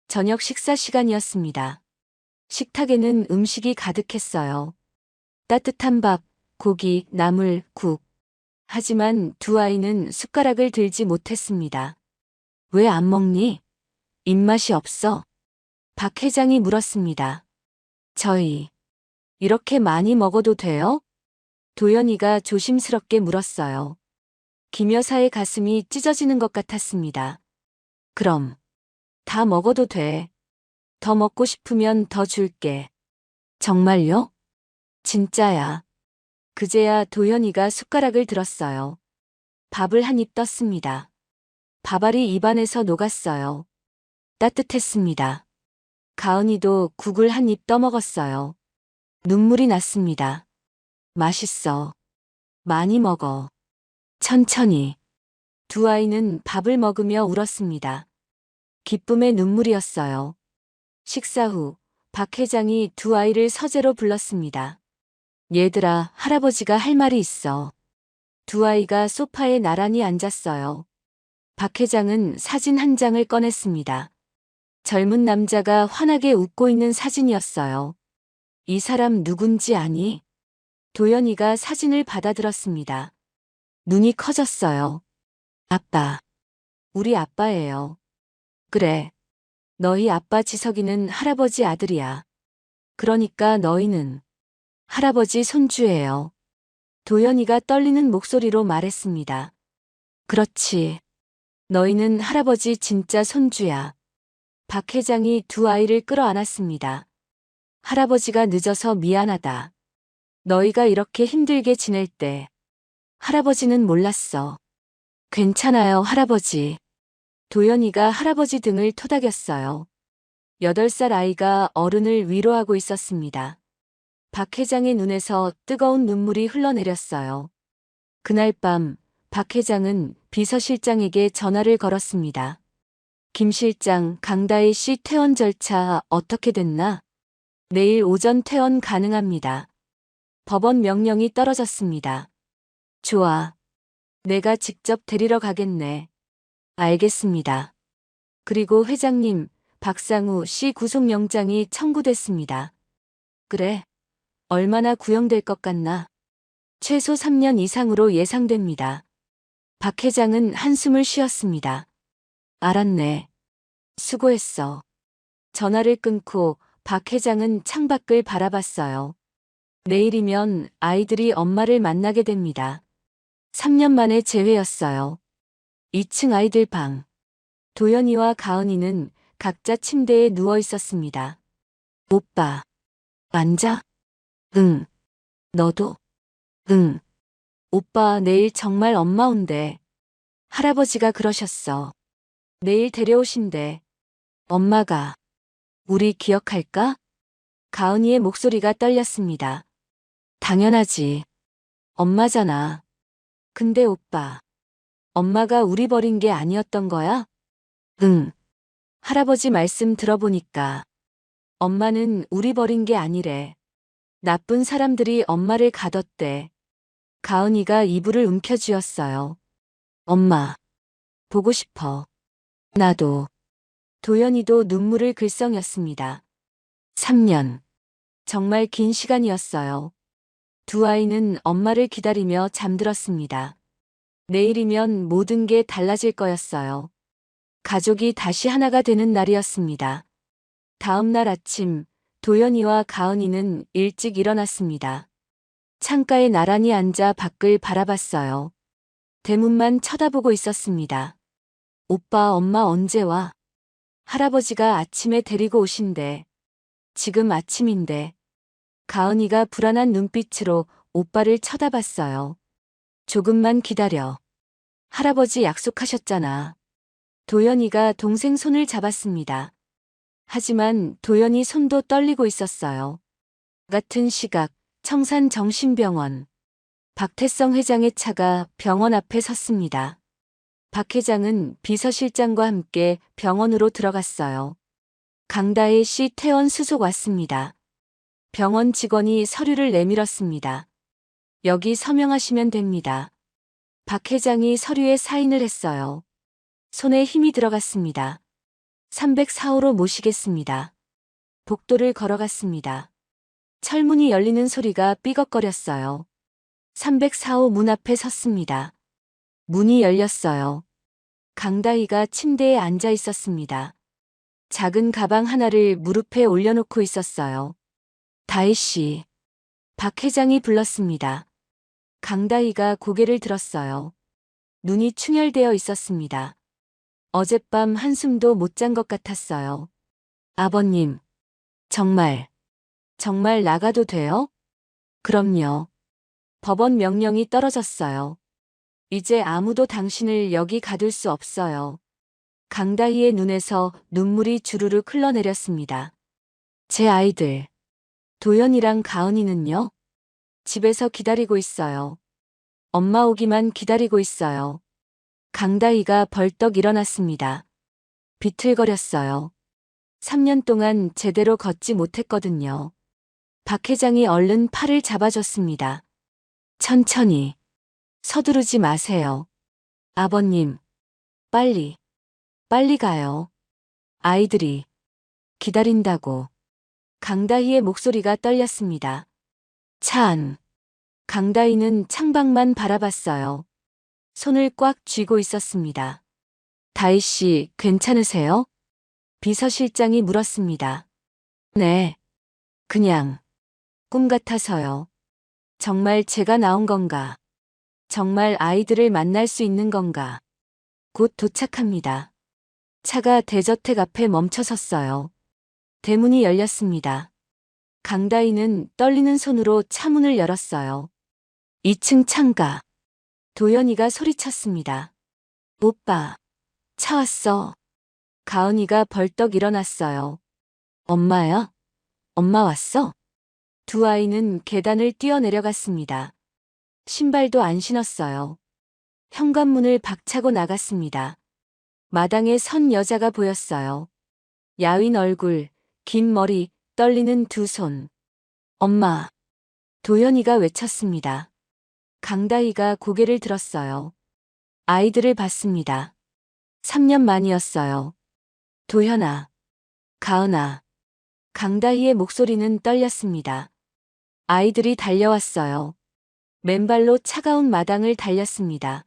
[SPEAKER 2] 저녁 식사 시간이었습니다. 식탁에는 음식이 가득했어요. 따뜻한 밥, 고기, 나물, 국. 하지만 두 아이는 숟가락을 들지 못했습니다. 왜 안 먹니? 입맛이 없어? 박 회장이 물었습니다. 저희, 이렇게 많이 먹어도 돼요? 도연이가 조심스럽게 물었어요. 김 여사의 가슴이 찢어지는 것 같았습니다. 그럼, 다 먹어도 돼. 더 먹고 싶으면 더 줄게. 정말요? 진짜야. 그제야 도연이가 숟가락을 들었어요. 밥을 한 입 떴습니다. 밥알이 입안에서 녹았어요. 따뜻했습니다. 가은이도 국을 한 입 떠먹었어요. 눈물이 났습니다. 맛있어. 많이 먹어. 천천히. 두 아이는 밥을 먹으며 울었습니다. 기쁨의 눈물이었어요. 식사 후 박 회장이 두 아이를 서재로 불렀습니다. 얘들아, 할아버지가 할 말이 있어. 두 아이가 소파에 나란히 앉았어요. 박 회장은 사진 한 장을 꺼냈습니다. 젊은 남자가 환하게 웃고 있는 사진이었어요. 이 사람 누군지 아니? 도연이가 사진을 받아들었습니다. 눈이 커졌어요. 아빠. 우리 아빠예요. 그래. 너희 아빠 지석이는 할아버지 아들이야. 그러니까 너희는 할아버지 손주예요. 도연이가 떨리는 목소리로 말했습니다. 그렇지. 너희는 할아버지 진짜 손주야. 박 회장이 두 아이를 끌어안았습니다. 할아버지가 늦어서 미안하다. 너희가 이렇게 힘들게 지낼 때 할아버지는 몰랐어. 괜찮아요, 할아버지. 도연이가 할아버지 등을 토닥였어요. 8살 아이가 어른을 위로하고 있었습니다. 박 회장의 눈에서 뜨거운 눈물이 흘러내렸어요. 그날 밤 박 회장은 비서실장에게 전화를 걸었습니다. 김 실장, 강다혜 씨 퇴원 절차 어떻게 됐나? 내일 오전 퇴원 가능합니다. 법원 명령이 떨어졌습니다. 좋아. 내가 직접 데리러 가겠네. 알겠습니다. 그리고 회장님, 박상우 씨 구속영장이 청구됐습니다. 그래. 얼마나 구형될 것 같나? 최소 3년 이상으로 예상됩니다. 박 회장은 한숨을 쉬었습니다. 알았네. 수고했어. 전화를 끊고 박 회장은 창밖을 바라봤어요. 내일이면 아이들이 엄마를 만나게 됩니다. 3년 만에 재회였어요. 2층 아이들 방. 도연이와 가은이는 각자 침대에 누워 있었습니다. 오빠. 앉아? 응. 너도? 응. 오빠 내일 정말 엄마 온대. 할아버지가 그러셨어. 내일 데려오신대. 엄마가. 우리 기억할까? 가은이의 목소리가 떨렸습니다. 당연하지. 엄마잖아. 근데 오빠. 엄마가 우리 버린 게 아니었던 거야? 응. 할아버지 말씀 들어보니까 엄마는 우리 버린 게 아니래. 나쁜 사람들이 엄마를 가뒀대. 가은이가 이불을 움켜쥐었어요. 엄마. 보고 싶어. 나도. 도연이도 눈물을 글썽였습니다. 3년. 정말 긴 시간이었어요. 두 아이는 엄마를 기다리며 잠들었습니다. 내일이면 모든 게 달라질 거였어요. 가족이 다시 하나가 되는 날이었습니다. 다음 날 아침, 도연이와 가은이는 일찍 일어났습니다. 창가에 나란히 앉아 밖을 바라봤어요. 대문만 쳐다보고 있었습니다. 오빠, 엄마 언제 와? 할아버지가 아침에 데리고 오신대. 지금 아침인데. 가은이가 불안한 눈빛으로 오빠를 쳐다봤어요. 조금만 기다려. 할아버지 약속하셨잖아. 도연이가 동생 손을 잡았습니다. 하지만 도연이 손도 떨리고 있었어요. 같은 시각, 청산정신병원. 박태성 회장의 차가 병원 앞에 섰습니다. 박 회장은 비서실장과 함께 병원으로 들어갔어요. 강다혜 씨 퇴원 수속 왔습니다. 병원 직원이 서류를 내밀었습니다. 여기 서명하시면 됩니다. 박 회장이 서류에 사인을 했어요. 손에 힘이 들어갔습니다. 304호로 모시겠습니다. 복도를 걸어갔습니다. 철문이 열리는 소리가 삐걱거렸어요. 304호 문 앞에 섰습니다. 문이 열렸어요. 강다희가 침대에 앉아 있었습니다. 작은 가방 하나를 무릎에 올려놓고 있었어요. 다희 씨. 박 회장이 불렀습니다. 강다희가 고개를 들었어요. 눈이 충혈되어 있었습니다. 어젯밤 한숨도 못 잔 것 같았어요. 아버님, 정말 나가도 돼요? 그럼요. 법원 명령이 떨어졌어요. 이제 아무도 당신을 여기 가둘 수 없어요. 강다희의 눈에서 눈물이 주르륵 흘러내렸습니다. 제 아이들, 도연이랑 가은이는요? 집에서 기다리고 있어요. 엄마 오기만 기다리고 있어요. 강다희가 벌떡 일어났습니다. 비틀거렸어요. 3년 동안 제대로 걷지 못했거든요. 박 회장이 얼른 팔을 잡아줬습니다. 천천히. 서두르지 마세요. 아버님, 빨리 가요. 아이들이 기다린다고. 강다희의 목소리가 떨렸습니다. 차 안. 강다희는 창밖만 바라봤어요. 손을 꽉 쥐고 있었습니다. 다희 씨, 괜찮으세요? 비서실장이 물었습니다. 네. 그냥 꿈 같아서요. 정말 제가 나온 건가? 정말 아이들을 만날 수 있는 건가? 곧 도착합니다. 차가 대저택 앞에 멈춰섰어요. 대문이 열렸습니다. 강다희는 떨리는 손으로 차문을 열었어요. 2층 창가. 도연이가 소리쳤습니다. 오빠, 차 왔어. 가은이가 벌떡 일어났어요. 엄마야? 엄마 왔어? 두 아이는 계단을 뛰어내려갔습니다. 신발도 안 신었어요. 현관문을 박차고 나갔습니다. 마당에 선 여자가 보였어요. 야윈 얼굴, 긴 머리, 떨리는 두 손. 엄마. 도연이가 외쳤습니다. 강다희가 고개를 들었어요. 아이들을 봤습니다. 3년 만이었어요. 도연아. 가은아. 강다희의 목소리는 떨렸습니다. 아이들이 달려왔어요. 맨발로 차가운 마당을 달렸습니다.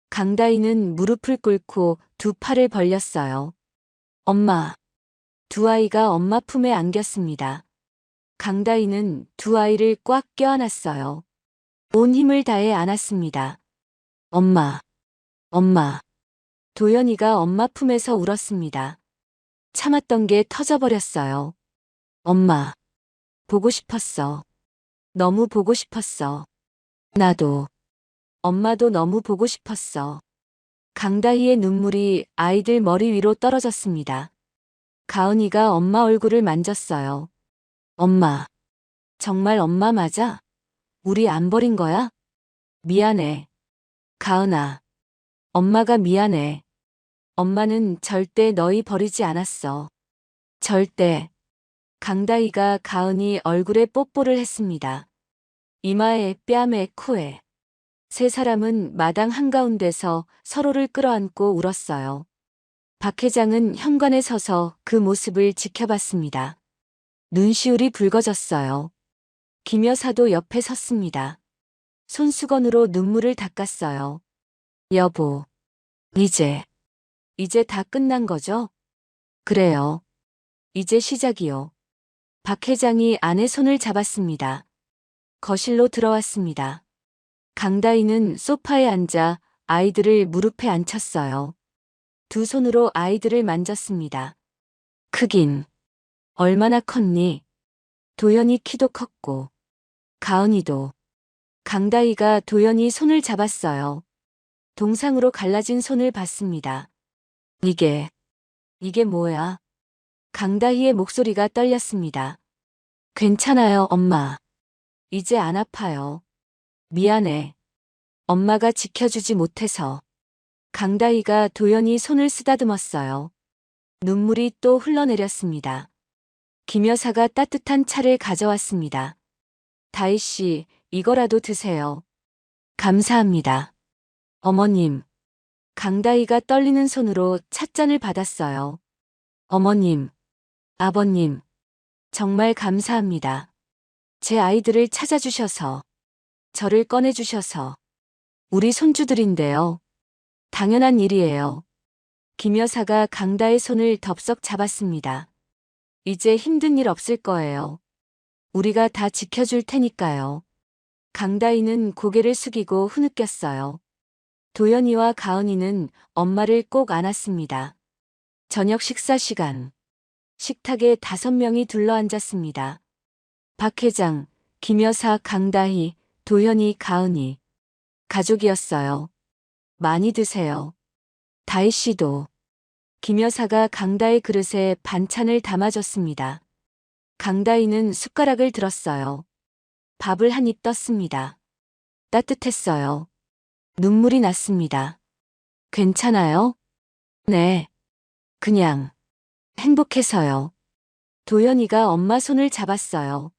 [SPEAKER 2] 강다희는 무릎을 꿇고 두 팔을 벌렸어요. 엄마. 두 아이가 엄마 품에 안겼습니다. 강다희는 두 아이를 꽉 껴안았어요. 온 힘을 다해 안았습니다. 엄마. 엄마. 도연이가 엄마 품에서 울었습니다. 참았던 게 터져버렸어요. 엄마. 보고 싶었어. 너무 보고 싶었어. 나도. 엄마도 너무 보고 싶었어. 강다희의 눈물이 아이들 머리 위로 떨어졌습니다. 가은이가 엄마 얼굴을 만졌어요. 엄마. 정말 엄마 맞아? 우리 안 버린 거야? 미안해. 가은아. 엄마가 미안해. 엄마는 절대 너희 버리지 않았어. 절대. 강다희가 가은이 얼굴에 뽀뽀를 했습니다. 이마에, 뺨에, 코에. 세 사람은 마당 한가운데서 서로를 끌어안고 울었어요. 박 회장은 현관에 서서 그 모습을 지켜봤습니다. 눈시울이 붉어졌어요. 김 여사도 옆에 섰습니다. 손수건으로 눈물을 닦았어요. 여보, 이제 다 끝난 거죠? 그래요. 이제 시작이요. 박 회장이 아내 손을 잡았습니다. 거실로 들어왔습니다. 강다희는 소파에 앉아 아이들을 무릎에 앉혔어요. 두 손으로 아이들을 만졌습니다. 크긴 얼마나 컸니? 도연이 키도 컸고 가은이도. 강다희가 도연이 손을 잡았어요. 동상으로 갈라진 손을 봤습니다. 이게 뭐야? 강다희의 목소리가 떨렸습니다. 괜찮아요, 엄마. 이제 안 아파요. 미안해. 엄마가 지켜주지 못해서. 강다희가 도연이 손을 쓰다듬었어요. 눈물이 또 흘러내렸습니다. 김 여사가 따뜻한 차를 가져왔습니다. 다희 씨, 이거라도 드세요. 감사합니다. 어머님. 강다희가 떨리는 손으로 찻잔을 받았어요. 어머님, 아버님, 정말 감사합니다. 제 아이들을 찾아주셔서, 저를 꺼내주셔서, 우리 손주들인데요. 당연한 일이에요. 김 여사가 강다의 손을 덥석 잡았습니다. 이제 힘든 일 없을 거예요. 우리가 다 지켜줄 테니까요. 강다희는 고개를 숙이고 흐느꼈어요. 도연이와 가은이는 엄마를 꼭 안았습니다. 저녁 식사 시간. 식탁에 5명이 둘러앉았습니다. 박 회장, 김 여사, 강다희, 도연이, 가은이. 가족이었어요. 많이 드세요. 다희 씨도. 김 여사가 강다의 그릇에 반찬을 담아줬습니다. 강다희는 숟가락을 들었어요. 밥을 한 입 떴습니다. 따뜻했어요. 눈물이 났습니다. 괜찮아요? 네. 그냥 행복해서요. 도연이가 엄마 손을 잡았어요.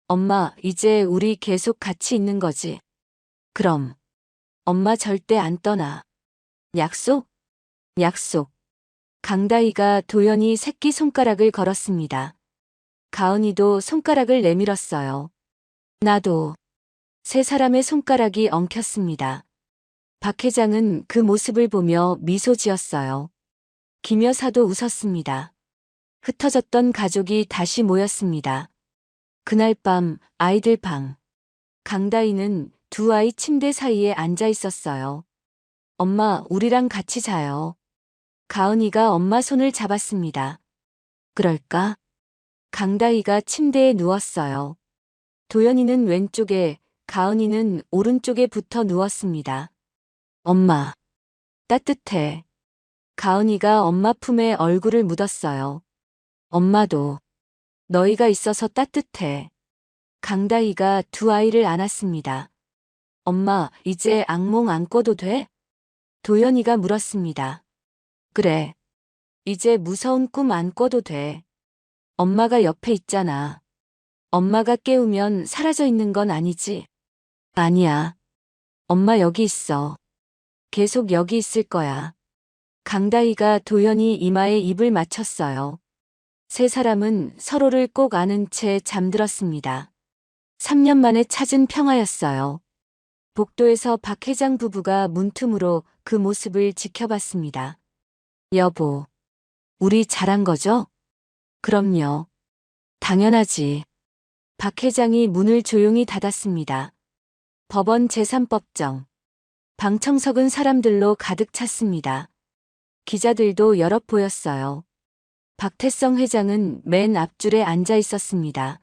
[SPEAKER 2] 엄마, 이제 우리 계속 같이 있는 거지? 그럼. 엄마 절대 안 떠나. 약속? 약속. 강다희가 도연이 새끼손가락을 걸었습니다. 가은이도 손가락을 내밀었어요. 나도. 세 사람의 손가락이 엉켰습니다. 박 회장은 그 모습을 보며 미소 지었어요. 김 여사도 웃었습니다. 흩어졌던 가족이 다시 모였습니다. 그날 밤 아이들 방. 강다희는 두 아이 침대 사이에 앉아 있었어요. 엄마, 우리랑 같이 자요. 가은이가 엄마 손을 잡았습니다. 그럴까? 강다희가 침대에 누웠어요. 도연이는 왼쪽에, 가은이는 오른쪽에 붙어 누웠습니다. 엄마. 따뜻해. 가은이가 엄마 품에 얼굴을 묻었어요. 엄마도. 너희가 있어서 따뜻해. 강다희가 두 아이를 안았습니다. 엄마, 이제 악몽 안 꿔도 돼? 도연이가 물었습니다. 그래. 이제 무서운 꿈 안 꿔도 돼. 엄마가 옆에 있잖아. 엄마가 깨우면 사라져 있는 건 아니지? 아니야. 엄마 여기 있어. 계속 여기 있을 거야. 강다희가 도연이 이마에 입을 맞췄어요. 세 사람은 서로를 꼭 안은 채 잠들었습니다. 3년 만에 찾은 평화였어요. 복도에서 박 회장 부부가 문틈으로 그 모습을 지켜봤습니다. 여보, 우리 잘한 거죠? 그럼요. 당연하지. 박 회장이 문을 조용히 닫았습니다. 법원 제3법정. 방청석은 사람들로 가득 찼습니다. 기자들도 여럿 보였어요. 박태성 회장은 맨 앞줄에 앉아 있었습니다.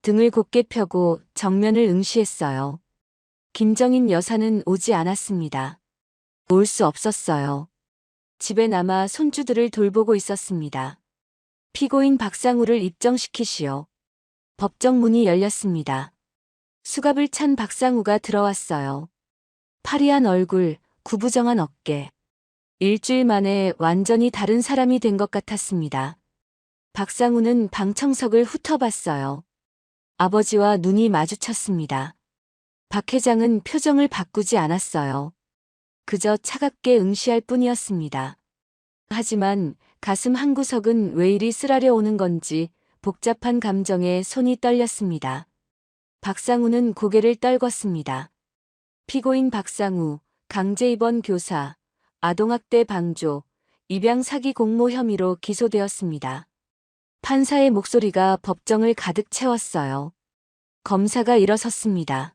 [SPEAKER 2] 등을 곧게 펴고 정면을 응시했어요. 김정인 여사는 오지 않았습니다. 올 수 없었어요. 집에 남아 손주들을 돌보고 있었습니다. 피고인 박상우를 입정시키시오. 법정 문이 열렸습니다. 수갑을 찬 박상우가 들어왔어요. 파리한 얼굴, 구부정한 어깨. 일주일 만에 완전히 다른 사람이 된 것 같았습니다. 박상우는 방청석을 훑어봤어요. 아버지와 눈이 마주쳤습니다. 박 회장은 표정을 바꾸지 않았어요. 그저 차갑게 응시할 뿐이었습니다. 하지만 가슴 한구석은 왜 이리 쓰라려 오는 건지 복잡한 감정에 손이 떨렸습니다. 박상우는 고개를 떨궜습니다. 피고인 박상우, 강제 입원 교사, 아동학대 방조, 입양 사기 공모 혐의로 기소되었습니다. 판사의 목소리가 법정을 가득 채웠어요. 검사가 일어섰습니다.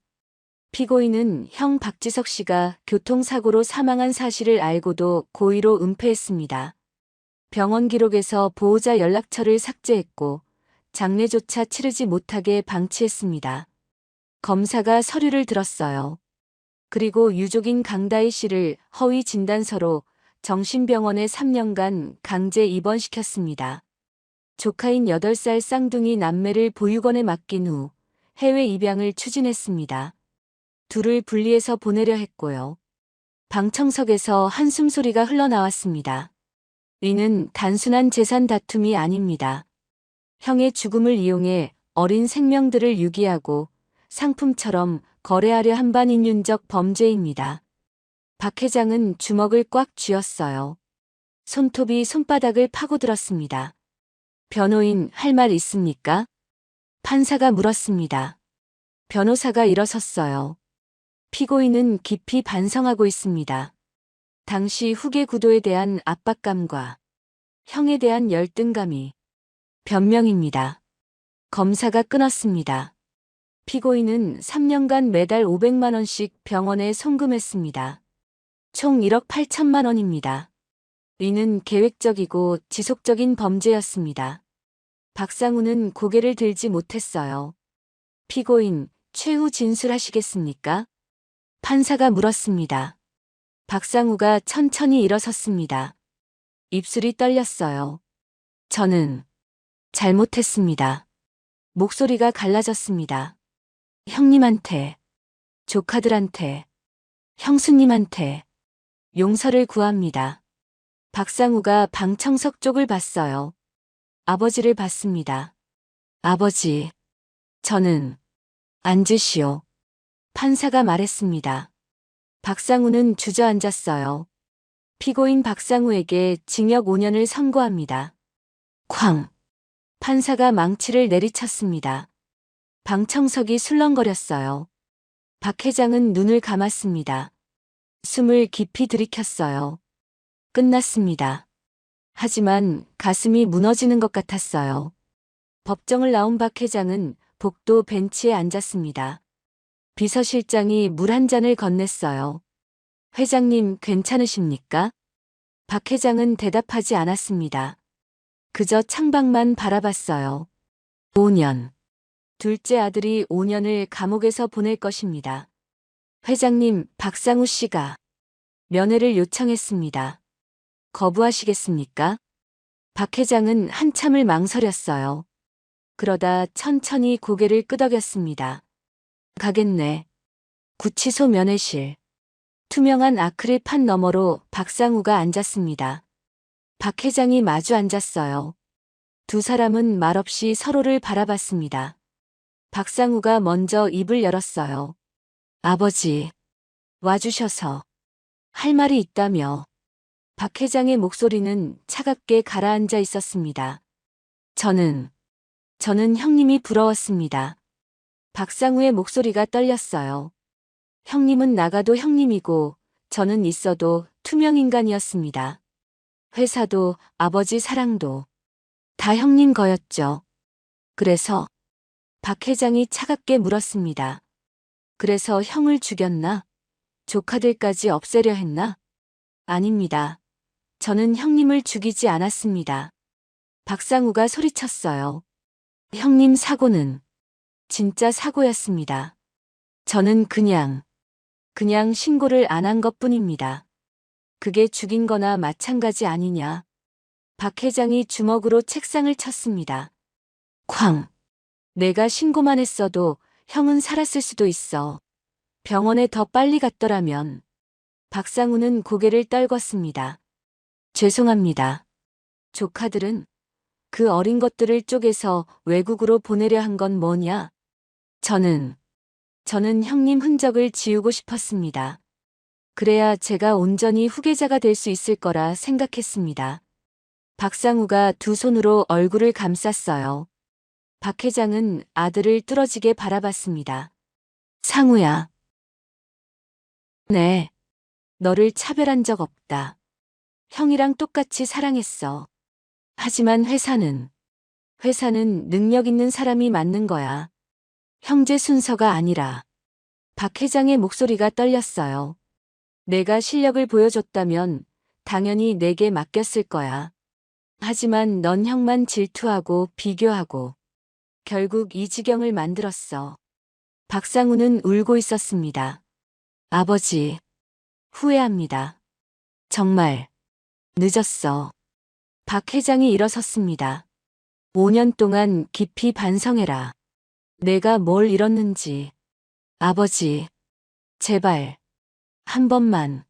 [SPEAKER 2] 피고인은 형 박지석 씨가 교통사고로 사망한 사실을 알고도 고의로 은폐했습니다. 병원 기록에서 보호자 연락처를 삭제했고 장례조차 치르지 못하게 방치했습니다. 검사가 서류를 들었어요. 그리고 유족인 강다희 씨를 허위 진단서로 정신병원에 3년간 강제 입원시켰습니다. 조카인 8살 쌍둥이 남매를 보육원에 맡긴 후 해외 입양을 추진했습니다. 둘을 분리해서 보내려 했고요. 방청석에서 한숨 소리가 흘러나왔습니다. 이는 단순한 재산 다툼이 아닙니다. 형의 죽음을 이용해 어린 생명들을 유기하고 상품처럼 거래하려 한 반인륜적 범죄입니다. 박 회장은 주먹을 꽉 쥐었어요. 손톱이 손바닥을 파고들었습니다. 변호인, 할 말 있습니까? 판사가 물었습니다. 변호사가 일어섰어요. 피고인은 깊이 반성하고 있습니다. 당시 후계 구도에 대한 압박감과 형에 대한 열등감이 변명입니다. 검사가 끊었습니다. 피고인은 3년간 매달 500만 원씩 병원에 송금했습니다. 총 1억 8천만 원입니다. 이는 계획적이고 지속적인 범죄였습니다. 박상우는 고개를 들지 못했어요. 피고인, 최후 진술하시겠습니까? 판사가 물었습니다. 박상우가 천천히 일어섰습니다. 입술이 떨렸어요. 저는 잘못했습니다. 목소리가 갈라졌습니다. 형님한테, 조카들한테, 형수님한테 용서를 구합니다. 박상우가 방청석 쪽을 봤어요. 아버지를 봤습니다. 아버지, 저는 앉으시오. 판사가 말했습니다. 박상우는 주저앉았어요. 피고인 박상우에게 징역 5년을 선고합니다. 쾅! 판사가 망치를 내리쳤습니다. 방청석이 술렁거렸어요. 박 회장은 눈을 감았습니다. 숨을 깊이 들이켰어요. 끝났습니다. 하지만 가슴이 무너지는 것 같았어요. 법정을 나온 박 회장은 복도 벤치에 앉았습니다. 비서실장이 물 한 잔을 건넸어요. 회장님 괜찮으십니까? 박 회장은 대답하지 않았습니다. 그저 창밖만 바라봤어요. 5년. 둘째 아들이 5년을 감옥에서 보낼 것입니다. 회장님, 박상우 씨가 면회를 요청했습니다. 거부하시겠습니까? 박 회장은 한참을 망설였어요. 그러다 천천히 고개를 끄덕였습니다. 가겠네. 구치소 면회실. 투명한 아크릴판 너머로 박상우가 앉았습니다. 박 회장이 마주 앉았어요. 두 사람은 말없이 서로를 바라봤습니다. 박상우가 먼저 입을 열었어요. 아버지, 와주셔서 할 말이 있다며. 박 회장의 목소리는 차갑게 가라앉아 있었습니다. 저는 형님이 부러웠습니다. 박상우의 목소리가 떨렸어요. 형님은 나가도 형님이고 저는 있어도 투명인간이었습니다. 회사도 아버지 사랑도 다 형님 거였죠. 그래서 박 회장이 차갑게 물었습니다. 그래서 형을 죽였나? 조카들까지 없애려 했나? 아닙니다. 저는 형님을 죽이지 않았습니다. 박상우가 소리쳤어요. 형님 사고는 진짜 사고였습니다. 저는 그냥 신고를 안 한 것뿐입니다. 그게 죽인 거나 마찬가지 아니냐. 박 회장이 주먹으로 책상을 쳤습니다. 쾅! 내가 신고만 했어도 형은 살았을 수도 있어. 병원에 더 빨리 갔더라면. 박상우는 고개를 떨궜습니다. 죄송합니다. 조카들은 그 어린 것들을 쪼개서 외국으로 보내려 한 건 뭐냐? 저는 형님 흔적을 지우고 싶었습니다. 그래야 제가 온전히 후계자가 될 수 있을 거라 생각했습니다. 박상우가 두 손으로 얼굴을 감쌌어요. 박 회장은 아들을 뚫어지게 바라봤습니다. 상우야. 네. 너를 차별한 적 없다. 형이랑 똑같이 사랑했어. 하지만 회사는 능력 있는 사람이 맞는 거야. 형제 순서가 아니라. 박 회장의 목소리가 떨렸어요. 내가 실력을 보여줬다면 당연히 내게 맡겼을 거야. 하지만 넌 형만 질투하고 비교하고 결국 이 지경을 만들었어. 박상우는 울고 있었습니다. 아버지, 후회합니다. 정말 늦었어. 박 회장이 일어섰습니다. 5년 동안 깊이 반성해라. 내가 뭘 잃었는지. 아버지, 제발. 한 번만.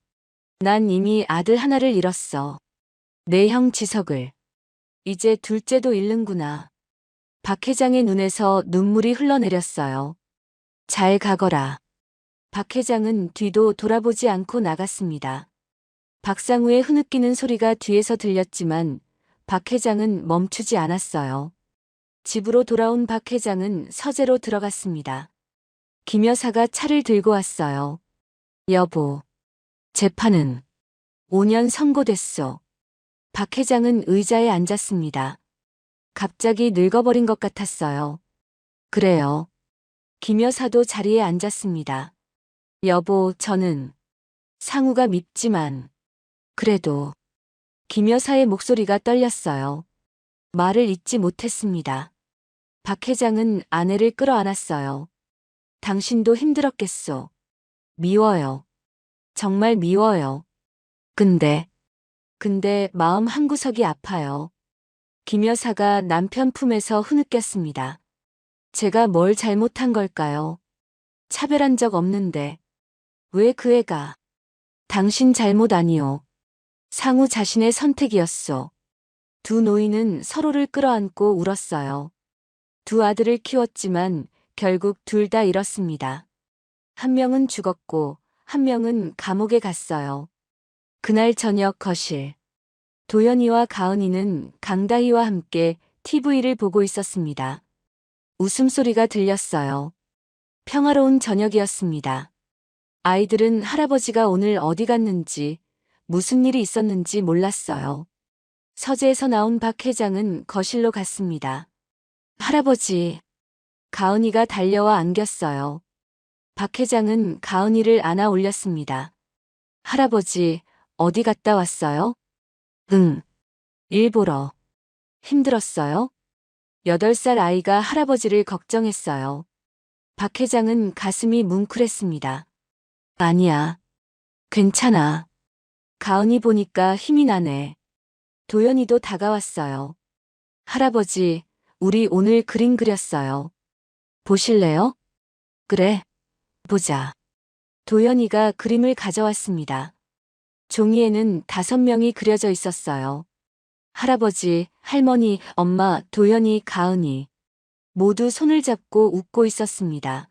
[SPEAKER 2] 난 이미 아들 하나를 잃었어. 내 형 지석을. 이제 둘째도 잃는구나. 박 회장의 눈에서 눈물이 흘러내렸어요. 잘 가거라. 박 회장은 뒤도 돌아보지 않고 나갔습니다. 박상우의 흐느끼는 소리가 뒤에서 들렸지만 박 회장은 멈추지 않았어요. 집으로 돌아온 박 회장은 서재로 들어갔습니다. 김 여사가 차를 들고 왔어요. 여보, 재판은 5년 선고됐소. 박 회장은 의자에 앉았습니다. 갑자기 늙어버린 것 같았어요. 그래요. 김 여사도 자리에 앉았습니다. 여보, 저는 상우가 밉지만 그래도 김 여사의 목소리가 떨렸어요. 말을 잇지 못했습니다. 박 회장은 아내를 끌어안았어요. 당신도 힘들었겠소. 미워요. 정말 미워요. 근데 마음 한구석이 아파요. 김 여사가 남편 품에서 흐느꼈습니다. 제가 뭘 잘못한 걸까요? 차별한 적 없는데. 왜 그 애가? 당신 잘못 아니오. 상우 자신의 선택이었소. 두 노인은 서로를 끌어안고 울었어요. 두 아들을 키웠지만 결국 둘 다 잃었습니다. 한 명은 죽었고 한 명은 감옥에 갔어요. 그날 저녁 거실. 도연이와 가은이는 강다희와 함께 TV를 보고 있었습니다. 웃음소리가 들렸어요. 평화로운 저녁이었습니다. 아이들은 할아버지가 오늘 어디 갔는지, 무슨 일이 있었는지 몰랐어요. 서재에서 나온 박 회장은 거실로 갔습니다. 할아버지. 가은이가 달려와 안겼어요. 박 회장은 가은이를 안아 올렸습니다. 할아버지, 어디 갔다 왔어요? 응. 일 보러. 힘들었어요? 8살 아이가 할아버지를 걱정했어요. 박 회장은 가슴이 뭉클했습니다. 아니야. 괜찮아. 가은이 보니까 힘이 나네. 도연이도 다가왔어요. 할아버지, 우리 오늘 그림 그렸어요. 보실래요? 그래. 보자. 도연이가 그림을 가져왔습니다. 종이에는 5명이 그려져 있었어요. 할아버지, 할머니, 엄마, 도연이, 가은이. 모두 손을 잡고 웃고 있었습니다.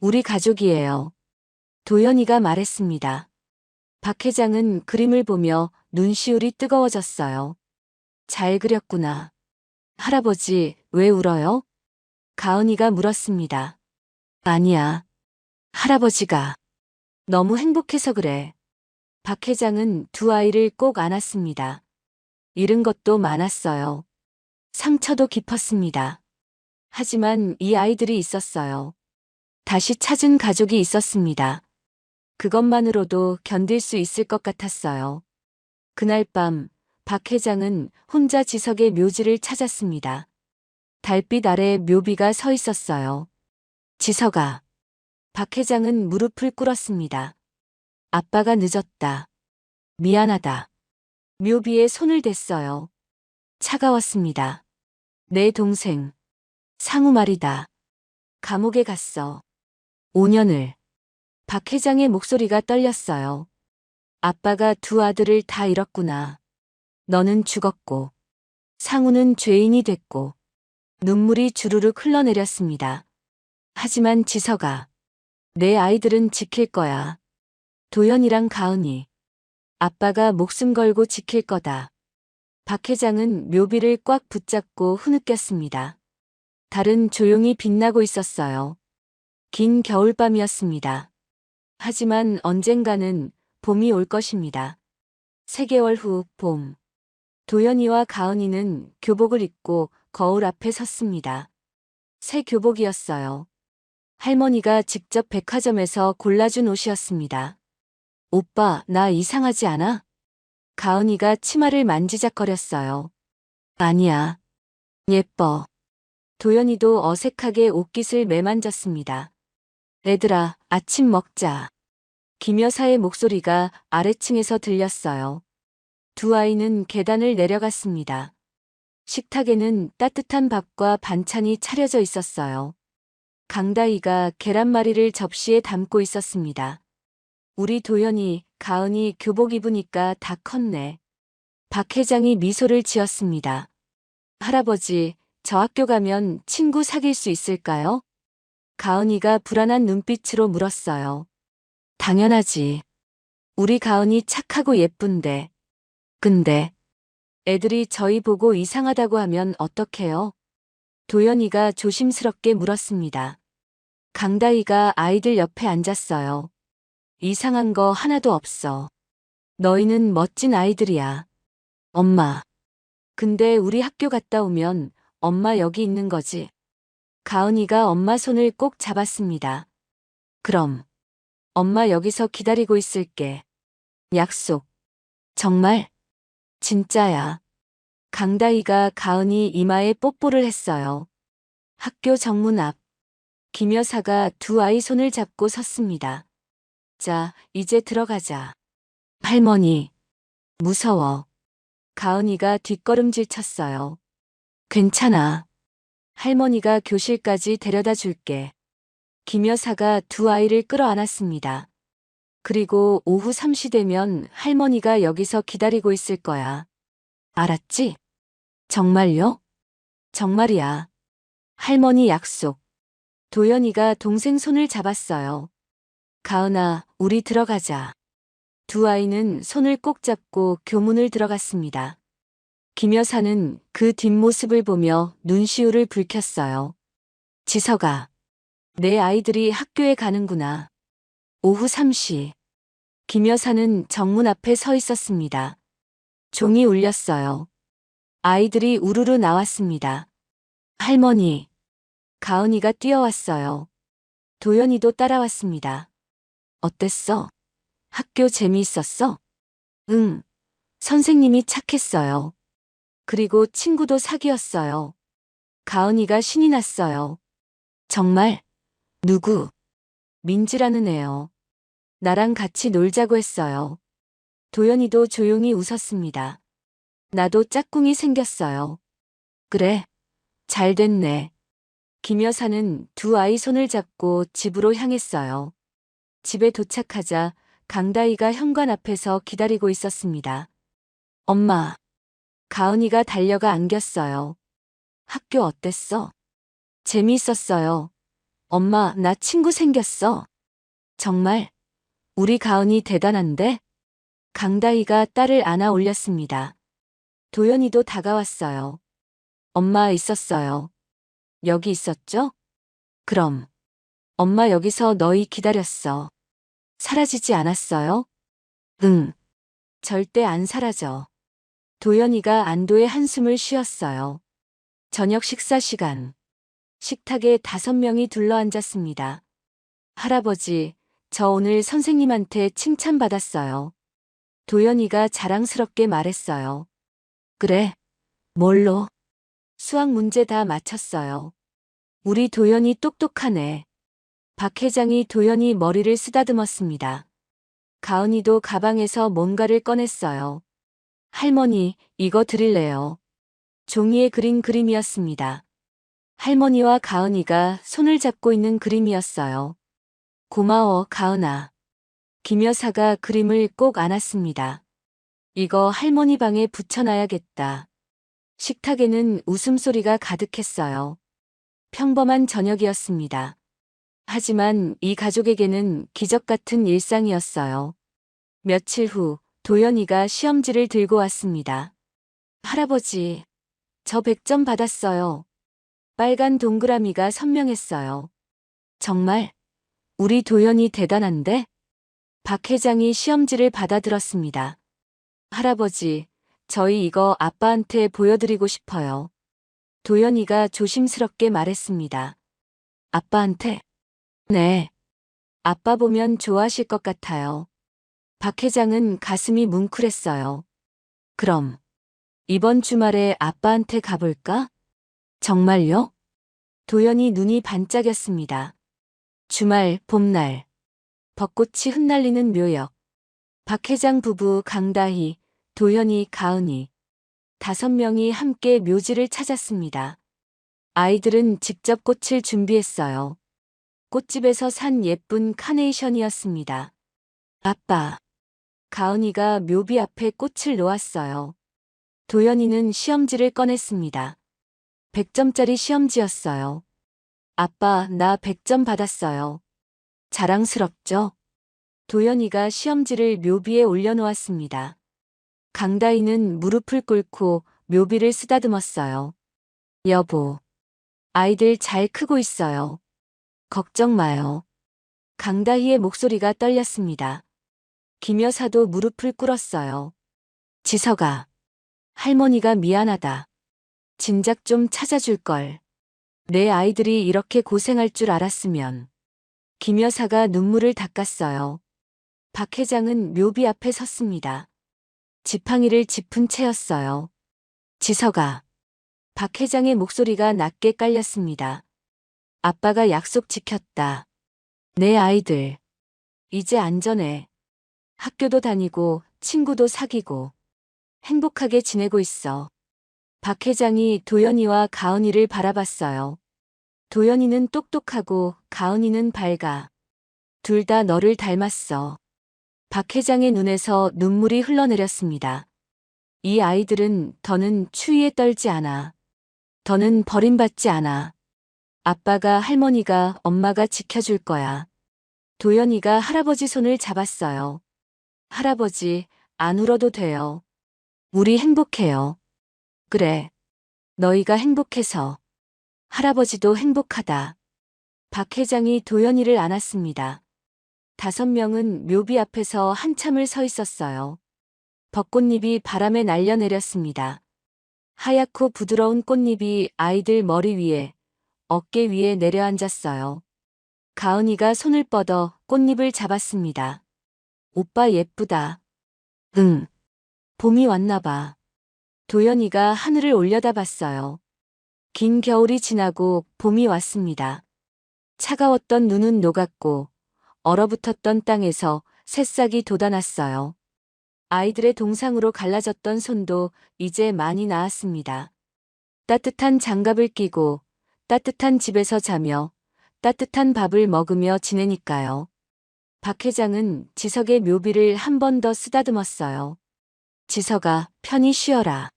[SPEAKER 2] 우리 가족이에요. 도연이가 말했습니다. 박 회장은 그림을 보며 눈시울이 뜨거워졌어요. 잘 그렸구나. 할아버지, 왜 울어요? 가은이가 물었습니다. 아니야. 할아버지가 너무 행복해서 그래. 박 회장은 두 아이를 꼭 안았습니다. 잃은 것도 많았어요. 상처도 깊었습니다. 하지만 이 아이들이 있었어요. 다시 찾은 가족이 있었습니다. 그것만으로도 견딜 수 있을 것 같았어요. 그날 밤, 박 회장은 혼자 지석의 묘지를 찾았습니다. 달빛 아래 묘비가 서 있었어요. 지석아. 박 회장은 무릎을 꿇었습니다. 아빠가 늦었다. 미안하다. 묘비에 손을 댔어요. 차가웠습니다. 내 동생. 상우 말이다. 감옥에 갔어. 5년을. 박 회장의 목소리가 떨렸어요. 아빠가 두 아들을 다 잃었구나. 너는 죽었고, 상우는 죄인이 됐고, 눈물이 주르륵 흘러내렸습니다. 하지만 지석아, 내 아이들은 지킬 거야. 도연이랑 가은이. 아빠가 목숨 걸고 지킬 거다. 박 회장은 묘비를 꽉 붙잡고 흐느꼈습니다. 달은 조용히 빛나고 있었어요. 긴 겨울밤이었습니다. 하지만 언젠가는 봄이 올 것입니다. 3개월 후 봄. 도연이와 가은이는 교복을 입고 거울 앞에 섰습니다. 새 교복이었어요. 할머니가 직접 백화점에서 골라준 옷이었습니다. 오빠, 나 이상하지 않아? 가은이가 치마를 만지작거렸어요. 아니야. 예뻐. 도연이도 어색하게 옷깃을 매만졌습니다. 애들아, 아침 먹자. 김 여사의 목소리가 아래층에서 들렸어요. 두 아이는 계단을 내려갔습니다. 식탁에는 따뜻한 밥과 반찬이 차려져 있었어요. 강다희가 계란말이를 접시에 담고 있었습니다. 우리 도연이, 가은이 교복 입으니까 다 컸네. 박 회장이 미소를 지었습니다. 할아버지, 저 학교 가면 친구 사귈 수 있을까요? 가은이가 불안한 눈빛으로 물었어요. 당연하지. 우리 가은이 착하고 예쁜데. 근데 애들이 저희 보고 이상하다고 하면 어떡해요? 도연이가 조심스럽게 물었습니다. 강다희가 아이들 옆에 앉았어요. 이상한 거 하나도 없어. 너희는 멋진 아이들이야. 엄마. 근데 우리 학교 갔다 오면 엄마 여기 있는 거지? 가은이가 엄마 손을 꼭 잡았습니다. 그럼 엄마 여기서 기다리고 있을게. 약속. 정말? 진짜야. 강다희가 가은이 이마에 뽀뽀를 했어요. 학교 정문 앞. 김 여사가 두 아이 손을 잡고 섰습니다. 자, 이제 들어가자. 할머니. 무서워. 가은이가 뒷걸음질 쳤어요. 괜찮아. 할머니가 교실까지 데려다 줄게. 김 여사가 두 아이를 끌어안았습니다. 그리고 오후 3시 되면 할머니가 여기서 기다리고 있을 거야. 알았지? 정말요? 정말이야. 할머니 약속. 도연이가 동생 손을 잡았어요. 가은아, 우리 들어가자. 두 아이는 손을 꼭 잡고 교문을 들어갔습니다. 김 여사는 그 뒷모습을 보며 눈시울을 붉혔어요. 지석아, 내 아이들이 학교에 가는구나. 오후 3시. 김 여사는 정문 앞에 서 있었습니다. 종이 울렸어요. 아이들이 우르르 나왔습니다. 할머니. 가은이가 뛰어왔어요. 도연이도 따라왔습니다. 어땠어? 학교 재미있었어? 응. 선생님이 착했어요. 그리고 친구도 사귀었어요. 가은이가 신이 났어요. 정말? 누구? 민지라는 애요. 나랑 같이 놀자고 했어요. 도연이도 조용히 웃었습니다. 나도 짝꿍이 생겼어요. 그래. 잘 됐네. 김 여사는 두 아이 손을 잡고 집으로 향했어요. 집에 도착하자 강다희가 현관 앞에서 기다리고 있었습니다. 엄마. 가은이가 달려가 안겼어요. 학교 어땠어? 재미있었어요. 엄마, 나 친구 생겼어. 정말? 우리 가은이 대단한데? 강다희가 딸을 안아 올렸습니다. 도연이도 다가왔어요. 엄마 있었어요. 여기 있었죠? 그럼. 엄마 여기서 너희 기다렸어. 사라지지 않았어요? 응. 절대 안 사라져. 도연이가 안도의 한숨을 쉬었어요. 저녁 식사 시간. 식탁에 5명이 둘러앉았습니다. 할아버지, 저 오늘 선생님한테 칭찬받았어요. 도연이가 자랑스럽게 말했어요. 그래? 뭘로? 수학 문제 다 맞췄어요. 우리 도연이 똑똑하네. 박 회장이 도연이 머리를 쓰다듬었습니다. 가은이도 가방에서 뭔가를 꺼냈어요. 할머니, 이거 드릴래요. 종이에 그린 그림이었습니다. 할머니와 가은이가 손을 잡고 있는 그림이었어요. 고마워, 가은아. 김 여사가 그림을 꼭 안았습니다. 이거 할머니 방에 붙여놔야겠다. 식탁에는 웃음소리가 가득했어요. 평범한 저녁이었습니다. 하지만 이 가족에게는 기적 같은 일상이었어요. 며칠 후 도연이가 시험지를 들고 왔습니다. 할아버지, 저 100점 받았어요. 빨간 동그라미가 선명했어요. 정말? 우리 도연이 대단한데? 박 회장이 시험지를 받아들었습니다. 할아버지, 저희 이거 아빠한테 보여드리고 싶어요. 도연이가 조심스럽게 말했습니다. 아빠한테? 네. 아빠 보면 좋아하실 것 같아요. 박 회장은 가슴이 뭉클했어요. 그럼 이번 주말에 아빠한테 가볼까? 정말요? 도연이 눈이 반짝였습니다. 주말, 봄날. 벚꽃이 흩날리는 묘역. 박 회장 부부 강다희, 도연이, 가은이. 5명이 함께 묘지를 찾았습니다. 아이들은 직접 꽃을 준비했어요. 꽃집에서 산 예쁜 카네이션이었습니다. 아빠. 가은이가 묘비 앞에 꽃을 놓았어요. 도연이는 시험지를 꺼냈습니다. 100점짜리 시험지였어요. 아빠, 나 100점 받았어요. 자랑스럽죠? 도연이가 시험지를 묘비에 올려놓았습니다. 강다희는 무릎을 꿇고 묘비를 쓰다듬었어요. 여보, 아이들 잘 크고 있어요. 걱정 마요. 강다희의 목소리가 떨렸습니다. 김 여사도 무릎을 꿇었어요. 지석아, 할머니가 미안하다. 진작 좀 찾아줄 걸. 내 아이들이 이렇게 고생할 줄 알았으면. 김 여사가 눈물을 닦았어요. 박 회장은 묘비 앞에 섰습니다. 지팡이를 짚은 채였어요. 지석아. 박 회장의 목소리가 낮게 깔렸습니다. 아빠가 약속 지켰다. 내 아이들. 이제 안전해. 학교도 다니고 친구도 사귀고 행복하게 지내고 있어. 박 회장이 도연이와 가은이를 바라봤어요. 도연이는 똑똑하고 가은이는 밝아. 둘 다 너를 닮았어. 박 회장의 눈에서 눈물이 흘러내렸습니다. 이 아이들은 더는 추위에 떨지 않아. 더는 버림받지 않아. 아빠가 할머니가 엄마가 지켜줄 거야. 도연이가 할아버지 손을 잡았어요. 할아버지, 안 울어도 돼요. 우리 행복해요. 그래. 너희가 행복해서. 할아버지도 행복하다. 박 회장이 도연이를 안았습니다. 5명은 묘비 앞에서 한참을 서 있었어요. 벚꽃잎이 바람에 날려내렸습니다. 하얗고 부드러운 꽃잎이 아이들 머리 위에, 어깨 위에 내려앉았어요. 가은이가 손을 뻗어 꽃잎을 잡았습니다. 오빠 예쁘다. 응. 봄이 왔나 봐. 도연이가 하늘을 올려다봤어요. 긴 겨울이 지나고 봄이 왔습니다. 차가웠던 눈은 녹았고 얼어붙었던 땅에서 새싹이 돋아났어요. 아이들의 동상으로 갈라졌던 손도 이제 많이 나았습니다. 따뜻한 장갑을 끼고 따뜻한 집에서 자며 따뜻한 밥을 먹으며 지내니까요. 박 회장은 지석의 묘비를 한 번 더 쓰다듬었어요. 지석아, 편히 쉬어라.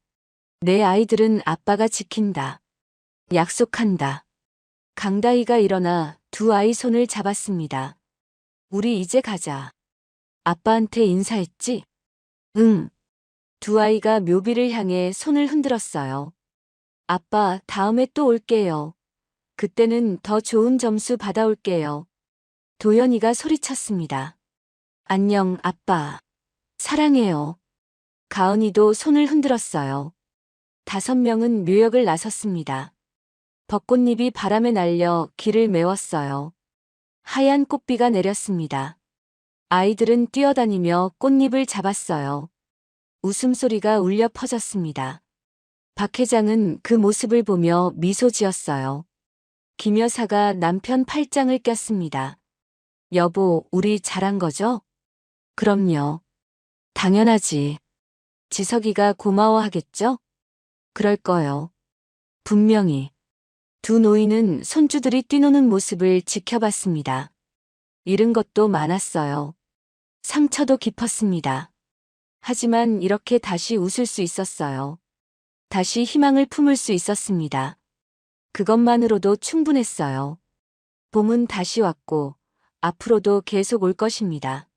[SPEAKER 2] 내 아이들은 아빠가 지킨다. 약속한다. 강다희가 일어나 두 아이 손을 잡았습니다. 우리 이제 가자. 아빠한테 인사했지? 응. 두 아이가 묘비를 향해 손을 흔들었어요. 아빠, 다음에 또 올게요. 그때는 더 좋은 점수 받아올게요. 도연이가 소리쳤습니다. 안녕, 아빠. 사랑해요. 가은이도 손을 흔들었어요. 5명은 묘역을 나섰습니다. 벚꽃잎이 바람에 날려 길을 메웠어요. 하얀 꽃비가 내렸습니다. 아이들은 뛰어다니며 꽃잎을 잡았어요. 웃음소리가 울려 퍼졌습니다. 박 회장은 그 모습을 보며 미소 지었어요. 김 여사가 남편 팔짱을 꼈습니다. 여보, 우리 잘한 거죠? 그럼요. 당연하지. 지석이가 고마워하겠죠? 그럴 거요. 분명히. 두 노인은 손주들이 뛰노는 모습을 지켜봤습니다. 잃은 것도 많았어요. 상처도 깊었습니다. 하지만 이렇게 다시 웃을 수 있었어요. 다시 희망을 품을 수 있었습니다. 그것만으로도 충분했어요. 봄은 다시 왔고 앞으로도 계속 올 것입니다.